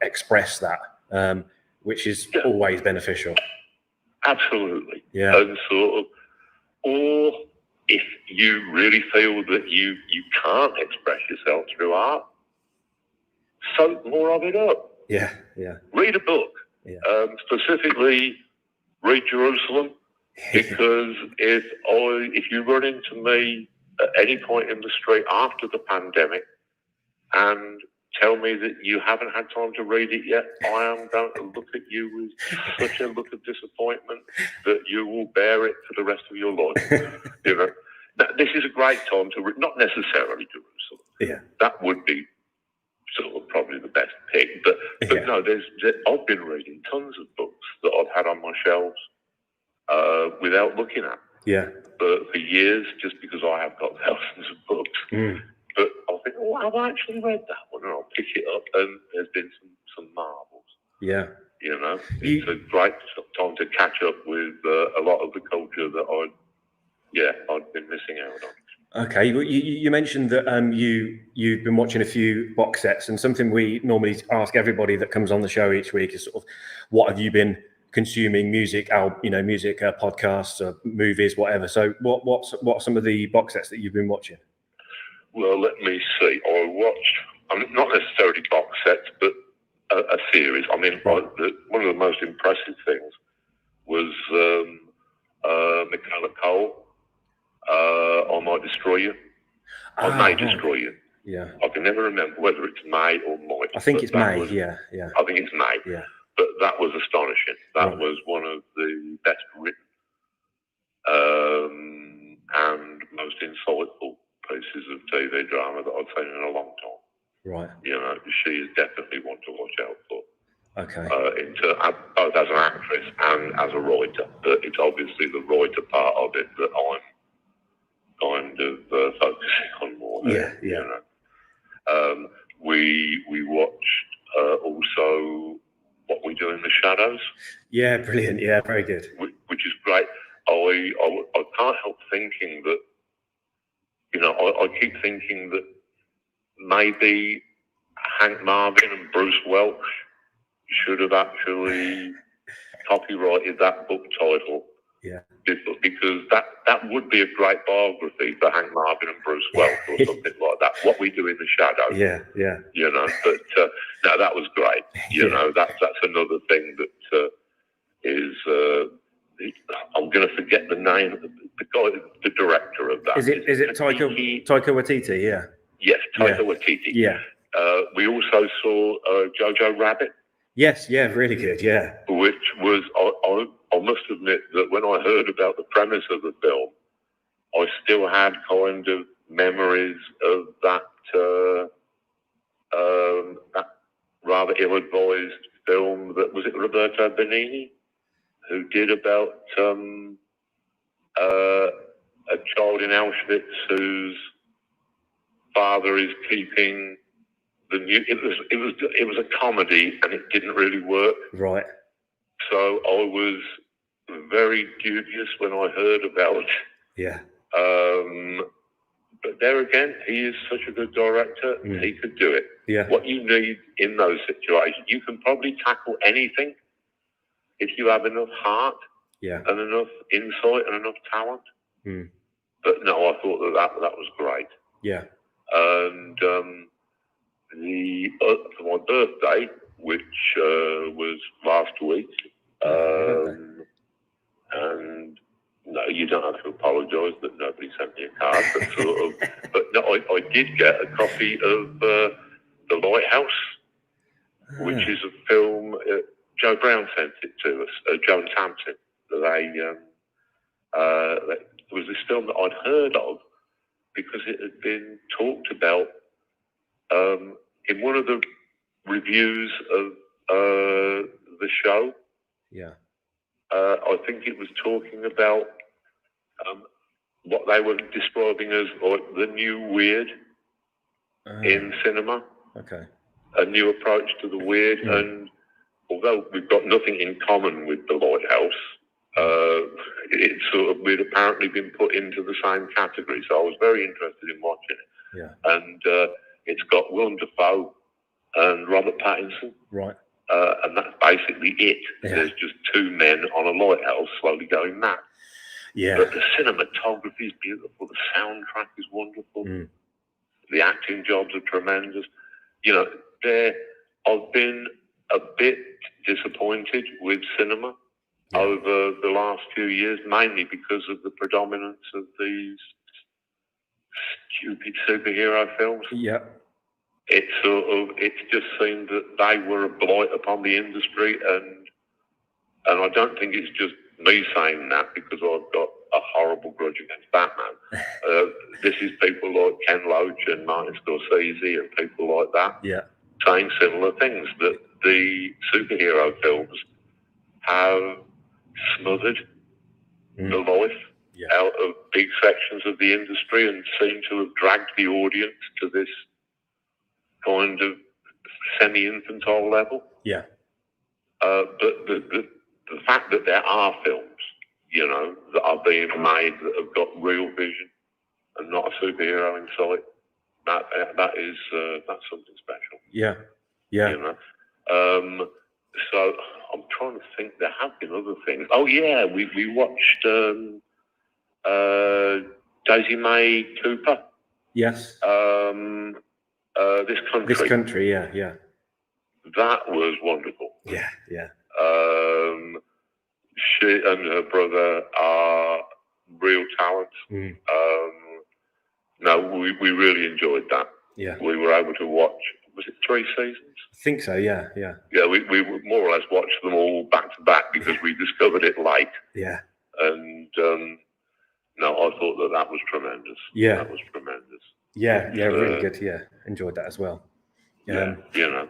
Speaker 5: express that, which is always beneficial.
Speaker 4: Absolutely.
Speaker 5: Yeah.
Speaker 4: And sort of, or if you really feel that you can't express yourself through art, soak more of it up.
Speaker 5: Yeah. Yeah.
Speaker 4: Read a book.
Speaker 5: Yeah.
Speaker 4: Specifically, read Jerusalem, because if you run into me at any point in the street after the pandemic and tell me that you haven't had time to read it yet, I am going to look at you with such a look of disappointment that you will bear it for the rest of your life. Now, this is a great time to read, not necessarily Jerusalem.
Speaker 5: Yeah.
Speaker 4: That would be sort of probably the best pick. But no, I've been reading tons of books that I've had on my shelves without looking at.
Speaker 5: Yeah.
Speaker 4: For years, just because I have got thousands of books.
Speaker 5: Mm.
Speaker 4: But I've I'll think, oh, I've actually read that one, and I'll pick it up, and there's been some marvels.
Speaker 5: Yeah.
Speaker 4: You know, it's a great time to catch up with a lot of the culture that I'd been missing out on.
Speaker 5: Okay, well, you mentioned that you've been watching a few box sets, and something we normally ask everybody that comes on the show each week is sort of, what have you been consuming? Music, podcasts, movies, whatever. So, what are some of the box sets that you've been watching?
Speaker 4: Well, let me see. I watched, not necessarily box sets, but a series. I mean, one of the most impressive things was Michaela Cole. I Might Destroy You. I May Destroy You.
Speaker 5: Yeah.
Speaker 4: I can never remember whether it's May or Might.
Speaker 5: I think it's May. Yeah.
Speaker 4: I think it's May.
Speaker 5: Yeah.
Speaker 4: But that was astonishing. That was one of the best written and most insightful pieces of TV drama that I've seen in a long time.
Speaker 5: Right.
Speaker 4: You know, she is definitely one to watch out for.
Speaker 5: Okay.
Speaker 4: Both as an actress and as a writer. But it's obviously the writer part of it that I'm kind of focusing on more.
Speaker 5: Yeah.
Speaker 4: You know? We watched also What We Do in the Shadows.
Speaker 5: Yeah, brilliant. Yeah, very good.
Speaker 4: Which is great. I can't help thinking that, you know, I keep thinking that maybe Hank Marvin and Bruce Welch should have actually copyrighted that book title.
Speaker 5: Yeah.
Speaker 4: Because that would be a great biography for Hank Marvin and Bruce Welch or something like that. What We Do in the Shadows.
Speaker 5: Yeah.
Speaker 4: You know, but no, that was great. You know, that's another thing that is. I'm going to forget the name of the guy, the director of that.
Speaker 5: Is it Taika Waititi? Yeah.
Speaker 4: Yes, Taika Waititi.
Speaker 5: Yeah.
Speaker 4: We also saw Jojo Rabbit.
Speaker 5: Yes. Yeah. Really good. Yeah.
Speaker 4: Which was I must admit that when I heard about the premise of the film, I still had kind of memories of that rather ill-advised film that was it Roberto Benigni who did about a child in Auschwitz whose father is keeping the new. It was a comedy and it didn't really work.
Speaker 5: Right.
Speaker 4: So I was very dubious when I heard about it.
Speaker 5: Yeah.
Speaker 4: But there again, he is such a good director. He could do it.
Speaker 5: Yeah.
Speaker 4: What you need in those situations, you can probably tackle anything if you have enough heart and enough insight and enough talent. But no, I thought that was great.
Speaker 5: Yeah.
Speaker 4: And for my birthday, which was last week, and no, you don't have to apologise that nobody sent me a card, but no, I did get a copy of The Lighthouse, which is a film. Joe Brown sent it to us. Joan Tamsin. It was this film that I'd heard of because it had been talked about in one of the reviews of the show.
Speaker 5: Yeah.
Speaker 4: I think it was talking about what they were describing as like the new weird in cinema.
Speaker 5: Okay.
Speaker 4: A new approach to the weird, and although we've got nothing in common with The Lighthouse, we'd apparently been put into the same category. So I was very interested in watching it.
Speaker 5: Yeah.
Speaker 4: And it's got Willem Dafoe and Robert Pattinson.
Speaker 5: Right.
Speaker 4: And that's basically it.
Speaker 5: Yeah.
Speaker 4: There's just two men on a lighthouse slowly going mad.
Speaker 5: Yeah.
Speaker 4: But the cinematography is beautiful. The soundtrack is wonderful. The acting jobs are tremendous. You know, I've been a bit disappointed with cinema over the last few years, mainly because of the predominance of these stupid superhero films.
Speaker 5: Yeah.
Speaker 4: It's just seemed that they were a blight upon the industry, and I don't think it's just me saying that because I've got a horrible grudge against Batman. This is people like Ken Loach and Martin Scorsese and people like that saying similar things, that the superhero films have smothered the life out of big sections of the industry and seem to have dragged the audience to this kind of semi-infantile level.
Speaker 5: Yeah.
Speaker 4: But the fact that there are films, you know, that are being made that have got real vision and not a superhero in sight, that is that's something special.
Speaker 5: Yeah. Yeah.
Speaker 4: You know. So I'm trying to think. There have been other things. Oh yeah, we watched Daisy May Cooper.
Speaker 5: Yes.
Speaker 4: This country.
Speaker 5: This country. Yeah. Yeah.
Speaker 4: That was wonderful.
Speaker 5: Yeah. Yeah.
Speaker 4: She and her brother are real talents.
Speaker 5: Mm.
Speaker 4: No, we really enjoyed that.
Speaker 5: Yeah.
Speaker 4: We were able to watch. Was it 3 seasons?
Speaker 5: I think so. Yeah. Yeah.
Speaker 4: Yeah, we more or less watched them all back to back because we discovered it late.
Speaker 5: Yeah.
Speaker 4: And no, I thought that was tremendous.
Speaker 5: Yeah.
Speaker 4: That was tremendous.
Speaker 5: Yeah. Yeah. Really good. Yeah. Enjoyed that as well.
Speaker 4: Yeah. You know,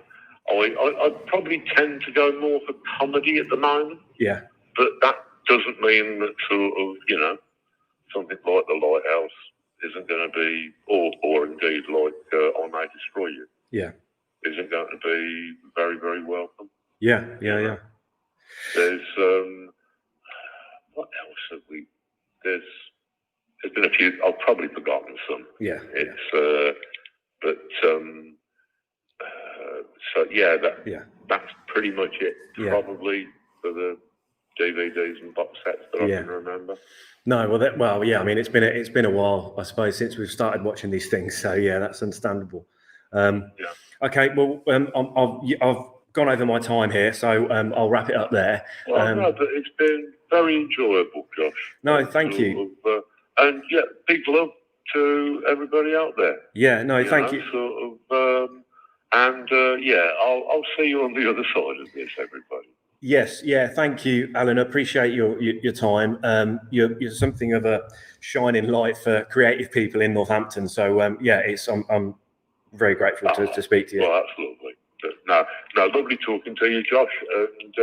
Speaker 4: I probably tend to go more for comedy at the moment.
Speaker 5: Yeah.
Speaker 4: But that doesn't mean that sort of, you know, something like The Lighthouse isn't going to be, or indeed like I May Destroy You.
Speaker 5: Yeah.
Speaker 4: Isn't going to be very, very welcome.
Speaker 5: Yeah. Yeah. Yeah.
Speaker 4: There's what else have we? There's been a few. I've probably forgotten some.
Speaker 5: Yeah.
Speaker 4: It's but so yeah, that's pretty much it.
Speaker 5: Yeah.
Speaker 4: Probably for the DVDs and box sets that I can remember.
Speaker 5: No, well, yeah. I mean, it's been a while, I suppose, since we've started watching these things. So yeah, that's understandable. Okay, well, I've gone over my time here, so I'll wrap it up there.
Speaker 4: Well, no, but it's been very enjoyable, Josh.
Speaker 5: No, thank you.
Speaker 4: And yeah, big love to everybody out there.
Speaker 5: Yeah, no, thank you.
Speaker 4: Sort of, yeah, I'll see you on the other side of this, everybody.
Speaker 5: Yes, yeah, thank you, Alan. I appreciate your time. You're something of a shining light for creative people in Northampton. So yeah, I'm very grateful to speak to you.
Speaker 4: Well, that's lovely. No, lovely talking to you, Josh. And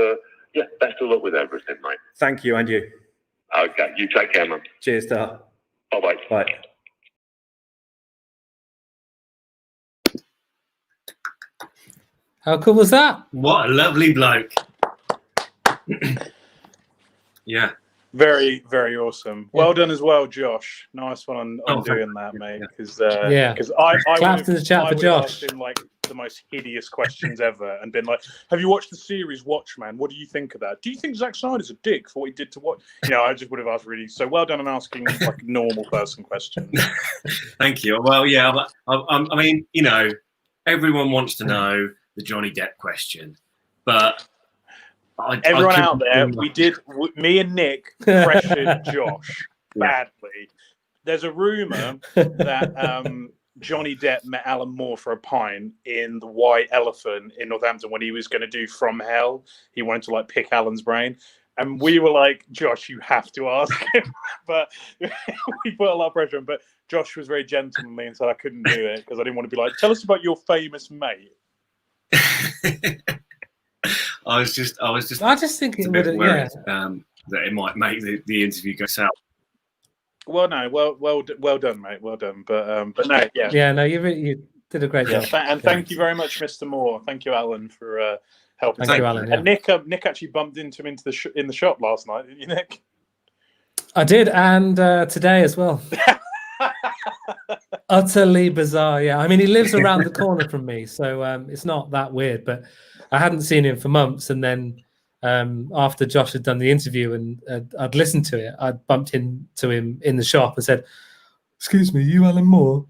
Speaker 4: yeah, best of luck with everything, mate.
Speaker 5: Thank you, and you.
Speaker 4: Okay, you take care, man.
Speaker 5: Cheers, Dar.
Speaker 4: Bye-bye.
Speaker 5: Bye.
Speaker 1: How cool was that?
Speaker 2: What a lovely bloke. Yeah.
Speaker 3: Very, very awesome. Well done as well, Josh. Nice one on doing that, mate. Because I
Speaker 1: clap to the chat for Josh.
Speaker 3: Asked him like the most hideous questions ever, and been like, "Have you watched the series Watchmen? What do you think of that? Do you think Zack Snyder's a dick for what he did to what?" You know, I just would have asked really. So well done on asking like normal person questions.
Speaker 2: Thank you. Well, yeah. I mean, you know, everyone wants to know the Johnny Depp question, but.
Speaker 3: Everyone out there, me and Nick pressured Josh badly. There's a rumor that Johnny Depp met Alan Moore for a pint in the White Elephant in Northampton when he was going to do From Hell. He wanted to like pick Alan's brain. And we were like, Josh, you have to ask him. But we put a lot of pressure on. But Josh was very gentlemanly and said I couldn't do it because I didn't want to be like, tell us about your famous mate.
Speaker 2: I just
Speaker 1: think it would,
Speaker 2: that it might make the interview go south.
Speaker 3: Well, no, well done, mate, well done. But no, yeah,
Speaker 1: no, you did a great job.
Speaker 3: And thank you very much, Mr. Moore. Thank you, Alan, for helping.
Speaker 1: Thank you, Alan.
Speaker 3: And Nick actually bumped into him in the shop last night, didn't you, Nick?
Speaker 1: I did, and today as well. Utterly bizarre, yeah. I mean, he lives around the corner from me, so it's not that weird. But I hadn't seen him for months, and then after Josh had done the interview and I'd listened to it, I bumped into him in the shop and said, "Excuse me, you Alan Moore?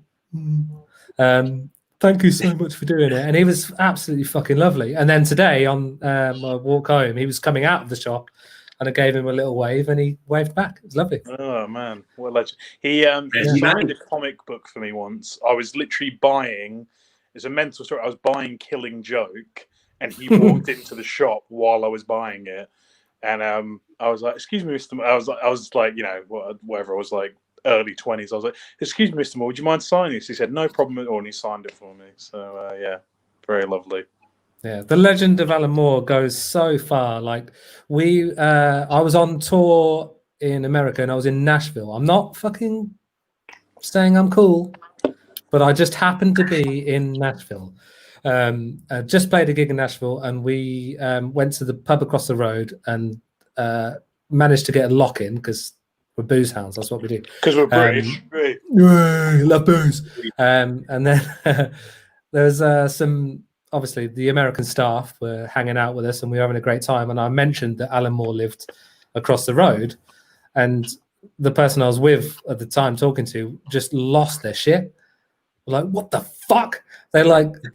Speaker 1: Thank you so much for doing it." And he was absolutely fucking lovely. And then today on my walk home, he was coming out of the shop, and I gave him a little wave, and he waved back. It was lovely.
Speaker 3: Oh man, what a legend! He signed a comic book for me once. I was literally buying. It's a mental story. I was buying Killing Joke. And he walked into the shop while I was buying it, and I was like, "Excuse me, Mr. Moore." I was like, you know, whatever. I was like early 20s. I was like, "Excuse me, Mr. Moore, would you mind signing this?" He said, "No problem at all," and he signed it for me. So yeah, very lovely.
Speaker 1: Yeah, the legend of Alan Moore goes so far. Like I was on tour in America, and I was in Nashville. I'm not fucking saying I'm cool. but I just happened to be in Nashville. Just played a gig in Nashville, and we went to the pub across the road and managed to get a lock in because we're booze hounds. That's what we do.
Speaker 3: Because we're British. Right.
Speaker 1: Love booze. And then there's some, obviously, the American staff were hanging out with us, and we were having a great time. And I mentioned that Alan Moore lived across the road, and the person I was with at the time talking to just lost their shit. Like, what the fuck? They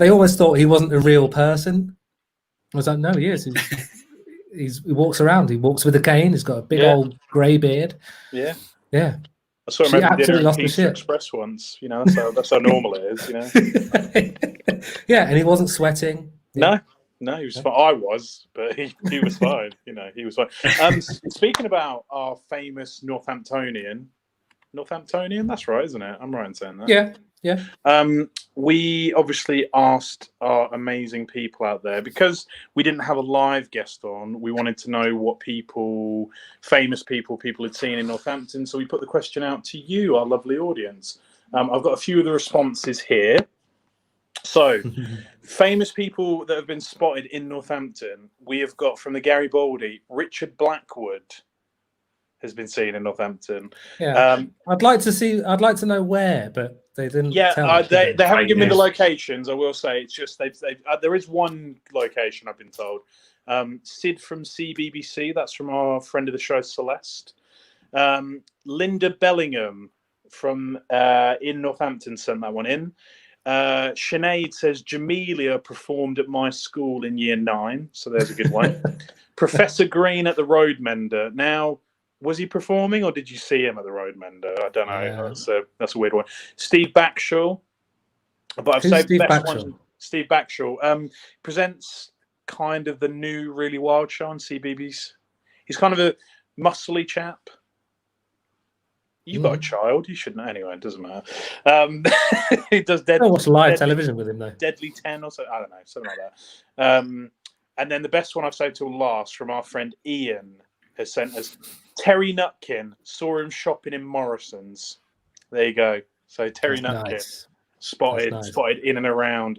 Speaker 1: almost thought he wasn't a real person. I was like, no, he is. He walks around. He walks with a cane. He's got a big old grey beard.
Speaker 3: Yeah.
Speaker 1: Yeah.
Speaker 3: I saw him
Speaker 1: She
Speaker 3: having dinner
Speaker 1: absolutely
Speaker 3: at
Speaker 1: lost her
Speaker 3: Pizza
Speaker 1: shit.
Speaker 3: Express once. You know, that's how normal it is. You know.
Speaker 1: Yeah, and he wasn't sweating.
Speaker 3: No, he was fine. I was, but he was fine. You know, he was fine. Speaking about our famous Northamptonian, that's right, isn't it? I'm right in saying that.
Speaker 1: Yeah.
Speaker 3: We obviously asked our amazing people out there, because we didn't have a live guest on. We wanted to know what famous people had seen in Northampton. So we put the question out to you, our lovely audience. I've got a few of the responses here. So, famous people that have been spotted in Northampton. We have got, from the Garibaldi, Richard Blackwood has been seen in Northampton.
Speaker 1: Yeah. I'd like to know where, but they didn't. Tell us,
Speaker 3: they haven't given me the locations. I will say it's just they've there is one location I've been told. Sid from CBBC, that's from our friend of the show Celeste. Linda Bellingham from in Northampton sent that one in. Sinead says Jamelia performed at my school in year 9, so there's a good one. Professor Green at the Roadmender. Now, was he performing, or did you see him at the Roadmender? I don't know. Yeah. That's a weird one. Steve Backshall. But I've saved the best one. Steve Backshall presents kind of the new Really Wild show on CBBC. He's kind of a muscly chap. You've got a child. You should know. Anyway, it doesn't matter. He does
Speaker 1: I watch live television with him, though.
Speaker 3: Deadly 10 or so. I don't know. Something like that. And then the best one I've saved till last from our friend Ian has sent us. Terry Nutkin, saw him shopping in Morrison's. There you go. So Terry Nutkin spotted in and around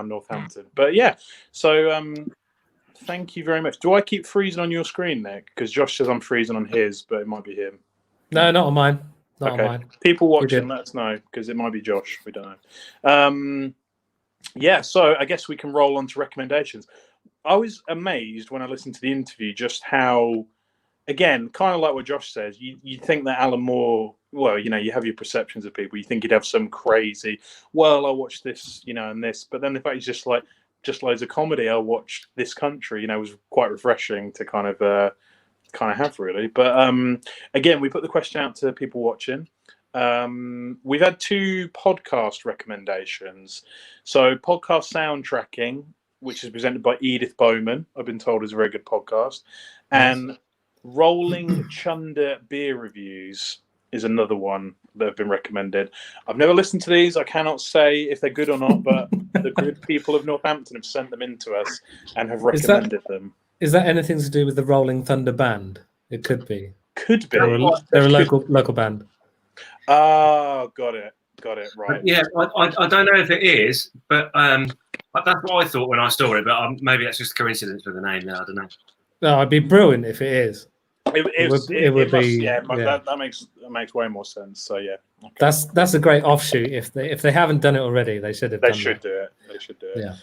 Speaker 3: Northampton. But yeah, so thank you very much. Do I keep freezing on your screen, Nick? Because Josh says I'm freezing on his, but it might be him.
Speaker 1: No, not on mine. Not on mine.
Speaker 3: People watching, let us know, because it might be Josh. We don't know. Yeah, so I guess we can roll on to recommendations. I was amazed when I listened to the interview just how, again, kind of like what Josh says, you think that Alan Moore, well, you know, you have your perceptions of people. You think he'd have some crazy, well, I watched this, you know, and this. But then the fact he's just loads of comedy. I watched This Country, you know, was quite refreshing to kind of have, really. But again, we put the question out to people watching. We've had 2 podcast recommendations. So Podcast Soundtracking, which is presented by Edith Bowman, I've been told is a very good podcast. And Rolling Chunder Beer Reviews is another one that have been recommended. I've never listened to these. I cannot say if they're good or not, but the good people of Northampton have sent them in to us and have recommended them. Is
Speaker 1: that anything to do with the Rolling Thunder Band? It could be.
Speaker 3: Could be.
Speaker 1: They're a local band.
Speaker 3: Oh, got it, right.
Speaker 2: Yeah, I don't know if it is, but that's what I thought when I saw it, but maybe that's just a coincidence with the name there. I don't know.
Speaker 1: No, it'd be brilliant if it is.
Speaker 3: It would be. Yeah, that makes way more sense. So yeah, okay.
Speaker 1: That's a great offshoot. If they haven't done it already, they should have.
Speaker 3: They should do it. Yeah.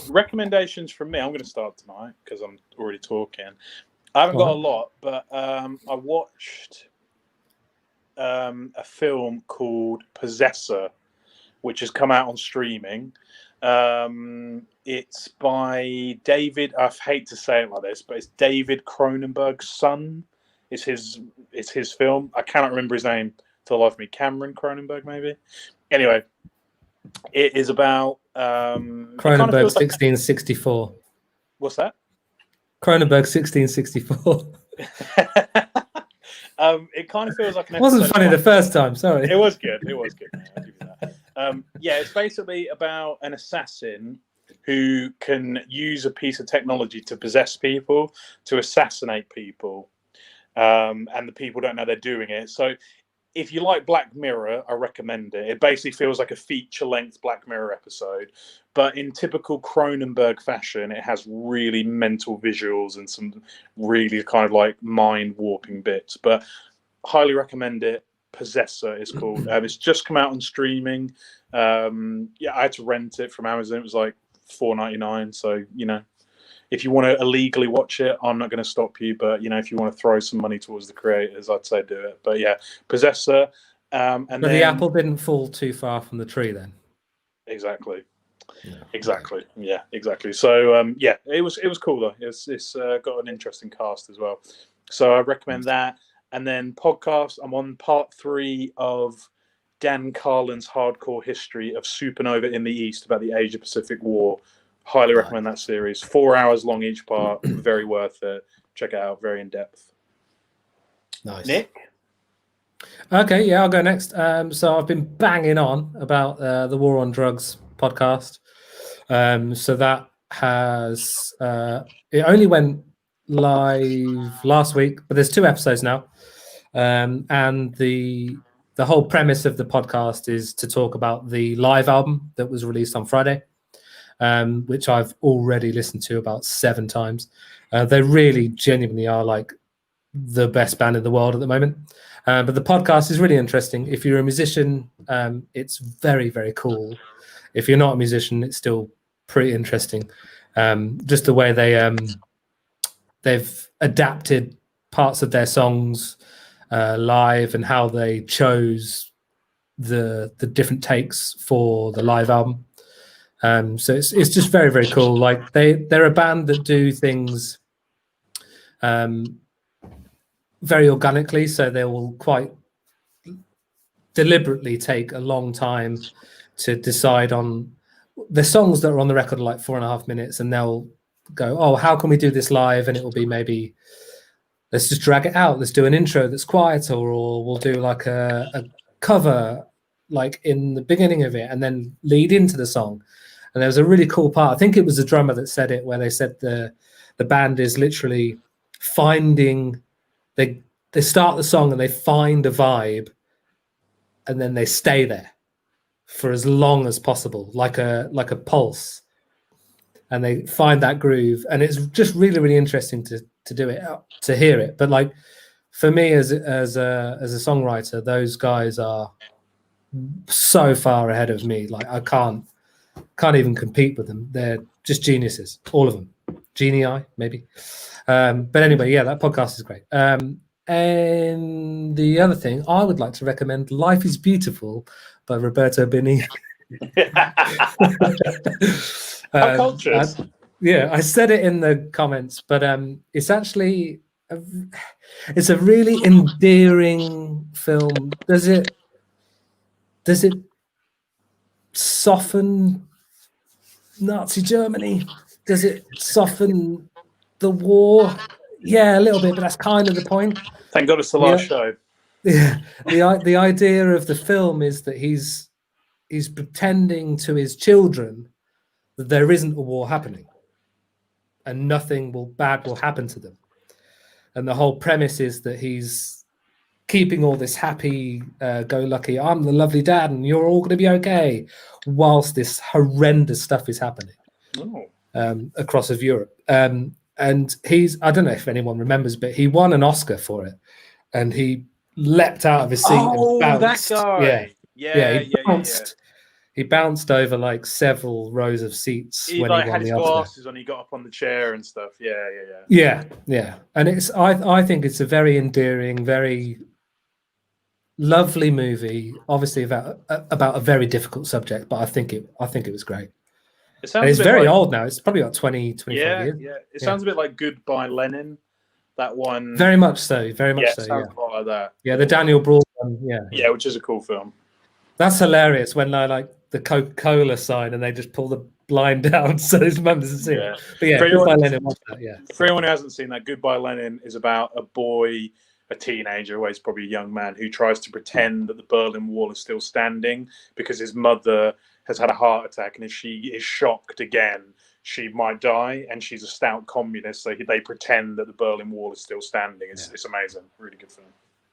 Speaker 3: Recommendations from me. I'm going to start tonight because I'm already talking. I haven't got a lot, but I watched a film called Possessor, which has come out on streaming. It's by David. I hate to say it like this, but it's David Cronenberg's son. It's his film. I cannot remember his name to the life of me. Cameron Cronenberg, maybe. Anyway, it is about
Speaker 1: Cronenberg 1664.
Speaker 3: What's that?
Speaker 1: Cronenberg 1664.
Speaker 3: It kind of feels like an episode.
Speaker 1: It wasn't funny the first time. Sorry.
Speaker 3: It was good. I'll give you that. Yeah, it's basically about an assassin who can use a piece of technology to possess people, to assassinate people, and the people don't know they're doing it. So if you like Black Mirror, I recommend it. It basically feels like a feature-length Black Mirror episode, but in typical Cronenberg fashion, it has really mental visuals and some really kind of like mind-warping bits. But highly recommend it. Possessor is called. It's just come out on streaming. I had to rent it from Amazon. It was like $4.99. So if you want to illegally watch it, I'm not going to stop you. But if you want to throw some money towards the creators, I'd say do it. But yeah, Possessor. And
Speaker 1: But
Speaker 3: then,
Speaker 1: the apple didn't fall too far from the tree then.
Speaker 3: Exactly.
Speaker 1: Yeah.
Speaker 3: Exactly. Yeah, exactly. So it was cool though. It's got an interesting cast as well. So I recommend that. And then podcast, I'm on part 3 of Dan Carlin's Hardcore History of Supernova in the East about the Asia Pacific War. Highly recommend that series. 4 hours long each part. Very worth it. Check it out. Very in depth.
Speaker 1: Nice.
Speaker 3: Nick?
Speaker 1: Okay, yeah, I'll go next. So I've been banging on about the War on Drugs podcast. So that has it only went live last week, but there's 2 episodes now. And the whole premise of the podcast is to talk about the live album that was released on Friday, which I've already listened to about 7 times. They really genuinely are like the best band in the world at the moment. But the podcast is really interesting. If you're a musician, it's very, very cool. If you're not a musician, it's still pretty interesting. Just the way they've adapted parts of their songs live and how they chose the different takes for the live album. So it's just very, very cool. Like they're a band that do things very organically, so they will quite deliberately take a long time to decide on the songs that are on the record are like 4.5 minutes, and they'll go, oh, how can we do this live? And it will be maybe, let's just drag it out. Let's do an intro that's quieter, or we'll do like a cover like in the beginning of it and then lead into the song. And there was a really cool part. I think it was the drummer that said it, where they said the band is literally finding, they start the song and they find a vibe and then they stay there for as long as possible, like a pulse. And they find that groove, and it's just really, really interesting to do it, to hear it. But like for me as a songwriter, those guys are so far ahead of me. Like I can't even compete with them. They're just geniuses, all of them. Genii, maybe. But anyway, yeah, that podcast is great. And the other thing, I would like to recommend Life is Beautiful by Roberto Benigni.
Speaker 3: How cultures.
Speaker 1: I said it in the comments, but it's actually it's a really endearing film. Does it soften Nazi Germany? Does it soften the war? Yeah, a little bit, but that's kind of the point.
Speaker 3: Thank God it's the last show.
Speaker 1: Yeah, the idea of the film is that he's pretending to his children that there isn't a war happening and nothing bad will happen to them. And the whole premise is that he's keeping all this happy, go lucky, I'm the lovely dad and you're all going to be okay, whilst this horrendous stuff is happening across of Europe. And I don't know if anyone remembers, but he won an Oscar for it. And he leapt out of his seat and bounced.
Speaker 3: That guy.
Speaker 1: Yeah. He bounced over like several rows of seats
Speaker 3: he
Speaker 1: when
Speaker 3: like
Speaker 1: he won
Speaker 3: had
Speaker 1: the
Speaker 3: his
Speaker 1: Oscar.
Speaker 3: glasses on. He got up on the chair and stuff.
Speaker 1: Yeah. And I think it's a very endearing, very lovely movie. Obviously about a very difficult subject, but I think it was great. It's very old now. It's probably about 20, 25 years.
Speaker 3: Yeah. It sounds a bit like Goodbye Lenin. That one.
Speaker 1: Very much so. Very much so.
Speaker 3: Sounds a lot like that.
Speaker 1: Yeah, the Daniel Broad one.
Speaker 3: Yeah, which is a cool film.
Speaker 1: That's hilarious when they like the Coca-Cola sign and they just pull the blind down so his mum doesn't see it. But yeah, Goodbye Lenin.
Speaker 3: For anyone who hasn't seen that, Goodbye Lenin is about a boy, a teenager, well, he's probably a young man, who tries to pretend that the Berlin Wall is still standing because his mother has had a heart attack, and if she is shocked again, she might die, and she's a stout communist, so they pretend that the Berlin Wall is still standing. It's amazing. Really good film.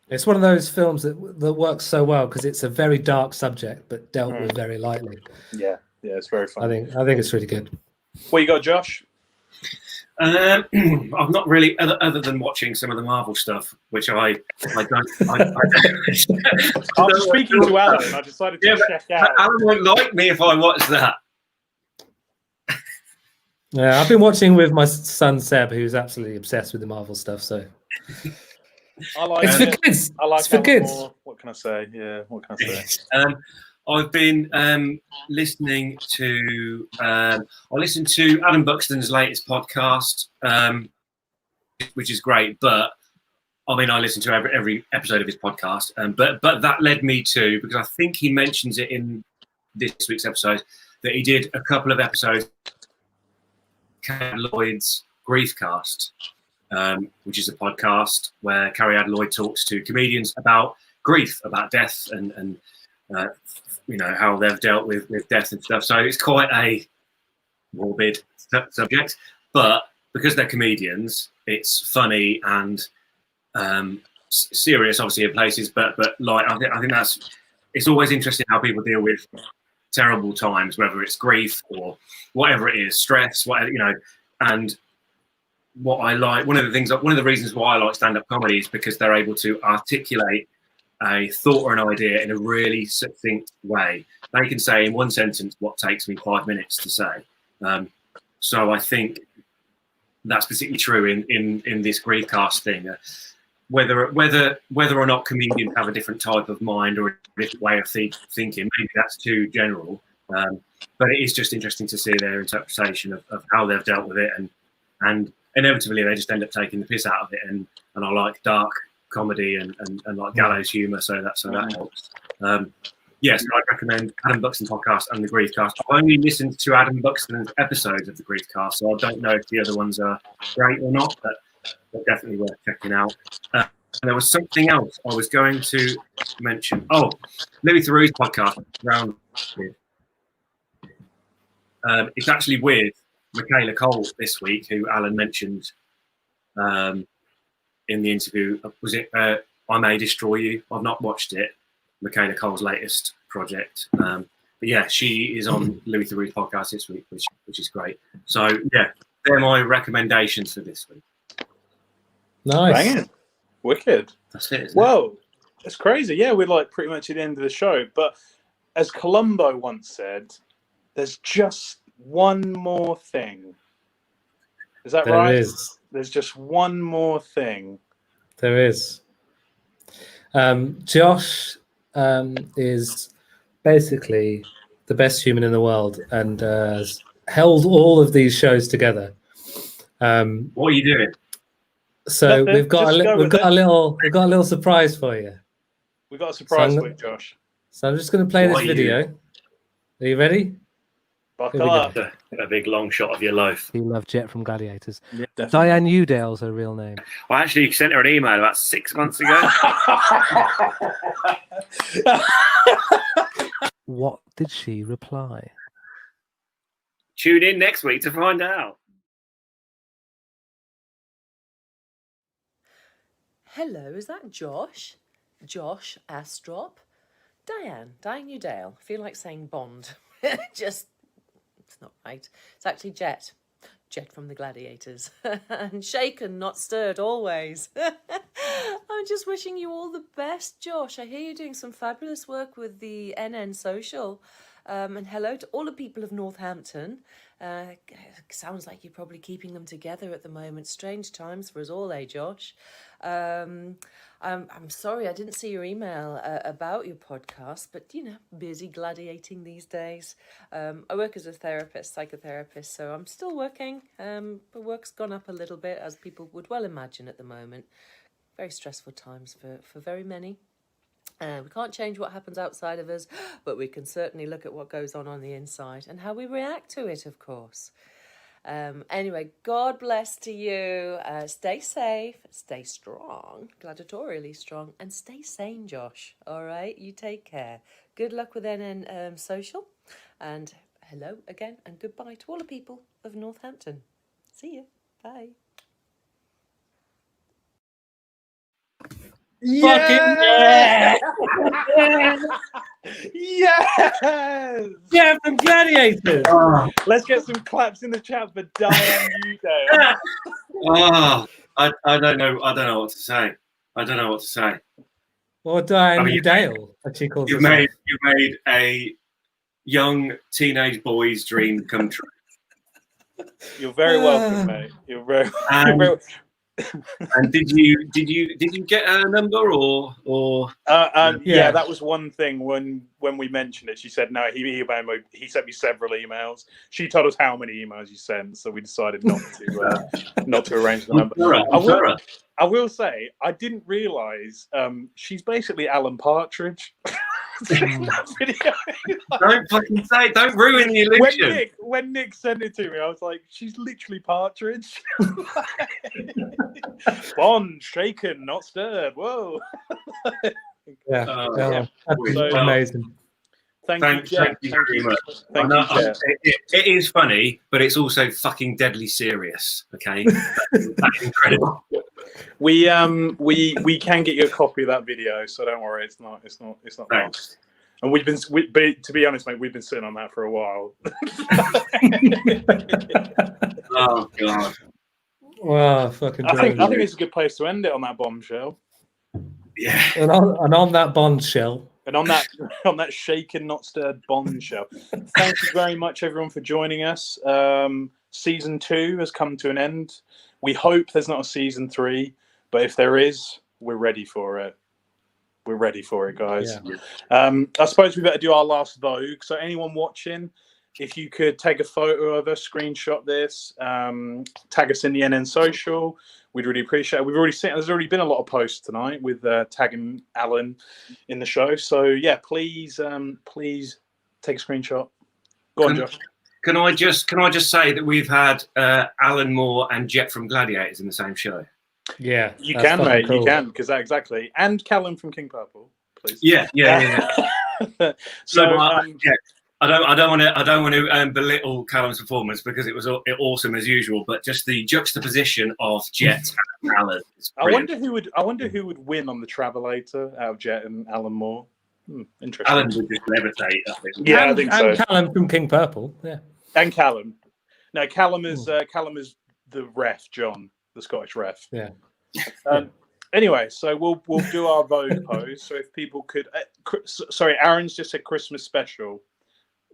Speaker 1: It's one of those films that works so well because it's a very dark subject but dealt with very lightly.
Speaker 3: Yeah, it's very fun.
Speaker 1: I think it's really good.
Speaker 3: What you got, Josh?
Speaker 2: I've not really, other than watching some of the Marvel stuff, which I don't.
Speaker 3: After speaking to Alan, I decided to check out.
Speaker 2: Alan won't like me if I watch that.
Speaker 1: Yeah, I've been watching with my son Seb, who's absolutely obsessed with the Marvel stuff. So
Speaker 3: I like
Speaker 1: it's for kids.
Speaker 3: I like
Speaker 1: it's for
Speaker 3: Alan
Speaker 1: kids.
Speaker 3: Moore. What can I say? Yeah, what can I say?
Speaker 2: I've been listening to. I listened to Adam Buxton's latest podcast, which is great. But I mean, I listen to every episode of his podcast. But that led me to, because I think he mentions it in this week's episode, that he did a couple of episodes. Carrie Lloyd's Griefcast, which is a podcast where Carrie Lloyd talks to comedians about grief, about death, and how they've dealt with death and stuff. So it's quite a morbid subject, but because they're comedians, it's funny and serious, obviously, in places. But like I think it's always interesting how people deal with terrible times, whether it's grief or whatever it is, stress, whatever, and what I like, one of the reasons why I like stand-up comedy is because they're able to articulate a thought or an idea in a really succinct way. They can say in one sentence what takes me 5 minutes to say. So I think that's particularly true in this Griefcast thing. Whether or not comedians have a different type of mind or a different way of thinking, maybe that's too general. But it is just interesting to see their interpretation of how they've dealt with it, and inevitably they just end up taking the piss out of it. And I like dark comedy and like gallows humour, so that helps. Yes, I'd recommend Adam Buxton podcast and the Griefcast. I've only listened to Adam Buxton's episodes of the Griefcast, so I don't know if the other ones are great or not, but they're definitely worth checking out. And there was something else I was going to mention. Oh, Louis Theroux's podcast, Round. It's actually with Michaela Cole this week, who Alan mentioned in the interview. Was it I May Destroy You? I've not watched it. Michaela Cole's latest project. But yeah, she is on Louis Theroux's podcast this week, which is great. So yeah, they're my recommendations for this week.
Speaker 1: Nice.
Speaker 3: Banging. Wicked.
Speaker 2: That's it.
Speaker 3: Whoa, it's crazy. Yeah, we're like pretty much at the end of the show. But as Columbo once said, there's just one more thing. Is that right?
Speaker 1: There is.
Speaker 3: There's just one more thing.
Speaker 1: There is. Josh is basically the best human in the world and has held all of these shows together.
Speaker 2: What are you doing?
Speaker 1: So we've got a little surprise for you.
Speaker 3: We've got a surprise for you, Josh.
Speaker 1: So I'm just going to play this video. Are you ready?
Speaker 3: Buckle up.
Speaker 2: A big long shot of your loaf.
Speaker 7: You love Jet from Gladiators.
Speaker 3: Yeah,
Speaker 7: Diane Udale's her real name.
Speaker 2: I actually sent her an email about 6 months ago.
Speaker 7: What did she reply?
Speaker 2: Tune in next week to find out.
Speaker 8: Hello, is that Josh? Josh Astrop? Diane Udale. I feel like saying Bond. It's not right. It's actually Jet from the Gladiators. And shaken, not stirred, always. I'm just wishing you all the best, Josh. I hear you're doing some fabulous work with the NN Social. And hello to all the people of Northampton. Sounds like you're probably keeping them together at the moment. Strange times for us all, eh, Josh? I'm sorry I didn't see your email about your podcast, but busy gladiating these days. I work as a psychotherapist, so I'm still working. But work's gone up a little bit, as people would well imagine at the moment. Very stressful times for very many. We can't change what happens outside of us, but we can certainly look at what goes on the inside and how we react to it, of course. Anyway, God bless to you. Stay safe, stay strong, gladiatorially strong, and stay sane, Josh. All right, you take care. Good luck with NN Social, and hello again, and goodbye to all the people of Northampton. See you. Bye.
Speaker 1: Fucking
Speaker 3: Yes!
Speaker 1: yeah, from Gladiators.
Speaker 3: Let's get some claps in the chat for Diane Udale.
Speaker 2: Oh, I don't know. I don't know what to say. I don't know what to say.
Speaker 1: Or Diane
Speaker 2: I mean,
Speaker 1: Udale, as she calls
Speaker 2: You
Speaker 1: herself.
Speaker 2: made a young teenage boy's dream come true.
Speaker 3: You're very welcome, mate. You're very
Speaker 2: And,
Speaker 3: welcome.
Speaker 2: and did you get a number or?
Speaker 3: Yeah, that was one thing when we mentioned it. She said no. He sent me several emails. She told us how many emails you sent, so we decided not to arrange the number. I will say I didn't realise she's basically Alan Partridge.
Speaker 2: Don't fucking say. Don't ruin the illusion.
Speaker 3: When Nick sent it to me, I was like, she's literally Partridge. Bond shaken, not stirred. Whoa.
Speaker 1: Yeah,
Speaker 3: So,
Speaker 1: amazing.
Speaker 3: Thank you very much. Thank you, Jet.
Speaker 2: It is funny, but it's also fucking deadly serious. Okay, that's incredible.
Speaker 3: We can get you a copy of that video, so don't worry. It's not
Speaker 2: Thanks.
Speaker 3: And to be honest, mate, we've been sitting on that for a while.
Speaker 2: Oh god.
Speaker 1: Wow, fucking.
Speaker 3: I think it's a good place to end it on that bombshell.
Speaker 2: Yeah.
Speaker 1: And on that bombshell.
Speaker 3: And on that shaken, not stirred bombshell. Thank you very much, everyone, for joining us. Season 2 has come to an end. We hope there's not a season 3, but if there is, we're ready for it. We're ready for it, guys. Yeah. I suppose we better do our last Vogue. So anyone watching, if you could take a photo of us, screenshot this, tag us in the NN Social, we'd really appreciate it. There's already been a lot of posts tonight with tagging Alan in the show. So yeah, please take a screenshot. Go on, Josh.
Speaker 2: Can I just say that we've had Alan Moore and Jet from Gladiators in the same show?
Speaker 1: Yeah,
Speaker 3: you can, mate. Cool. You can, because exactly. And Callum from King Purple, please.
Speaker 2: Yeah.
Speaker 3: So
Speaker 2: I don't want to belittle Callum's performance because it was awesome as usual, but just the juxtaposition of Jet and Alan.
Speaker 3: I wonder who would win on the Travelator out of Jet and Alan Moore. Interesting.
Speaker 2: Alan would just levitate. I think.
Speaker 3: Yeah, I think so.
Speaker 1: And Callum from King Purple. Yeah.
Speaker 3: And Callum. No, Callum is the ref, John, the Scottish ref.
Speaker 1: Yeah.
Speaker 3: Anyway, so we'll do our Vogue pose. So if people could, sorry, Aaron's just said Christmas special.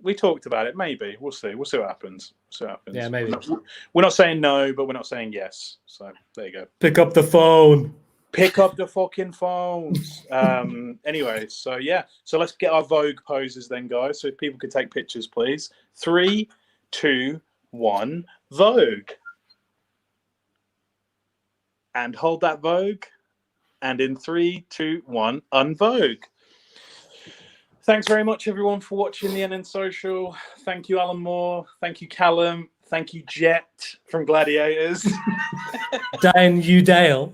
Speaker 3: We talked about it. Maybe we'll see. We'll see what happens.
Speaker 1: Yeah, maybe.
Speaker 3: We're not saying no, but we're not saying yes. So there you go.
Speaker 1: Pick up the phone.
Speaker 3: Pick up the fucking phones. Anyway, so yeah. So let's get our Vogue poses then, guys. So if people could take pictures, please. 3, 2, 1, Vogue. And hold that Vogue. And in 3, 2, 1, unvogue. Thanks very much, everyone, for watching the NN Social. Thank you, Alan Moore. Thank you, Callum. Thank you, Jet from Gladiators.
Speaker 1: Diane Udale.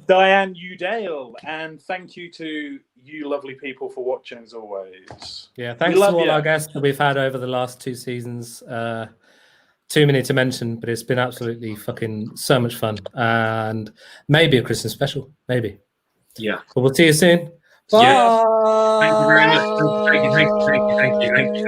Speaker 3: And thank you to you lovely people for watching, as always.
Speaker 1: Yeah, thanks to all our guests that we've had over the last 2 seasons. Too many to mention, but it's been absolutely fucking so much fun. And maybe a Christmas special. Maybe.
Speaker 2: Yeah.
Speaker 1: But we'll see you soon.
Speaker 2: Bye. Yeah. Thank you very much. Thank you.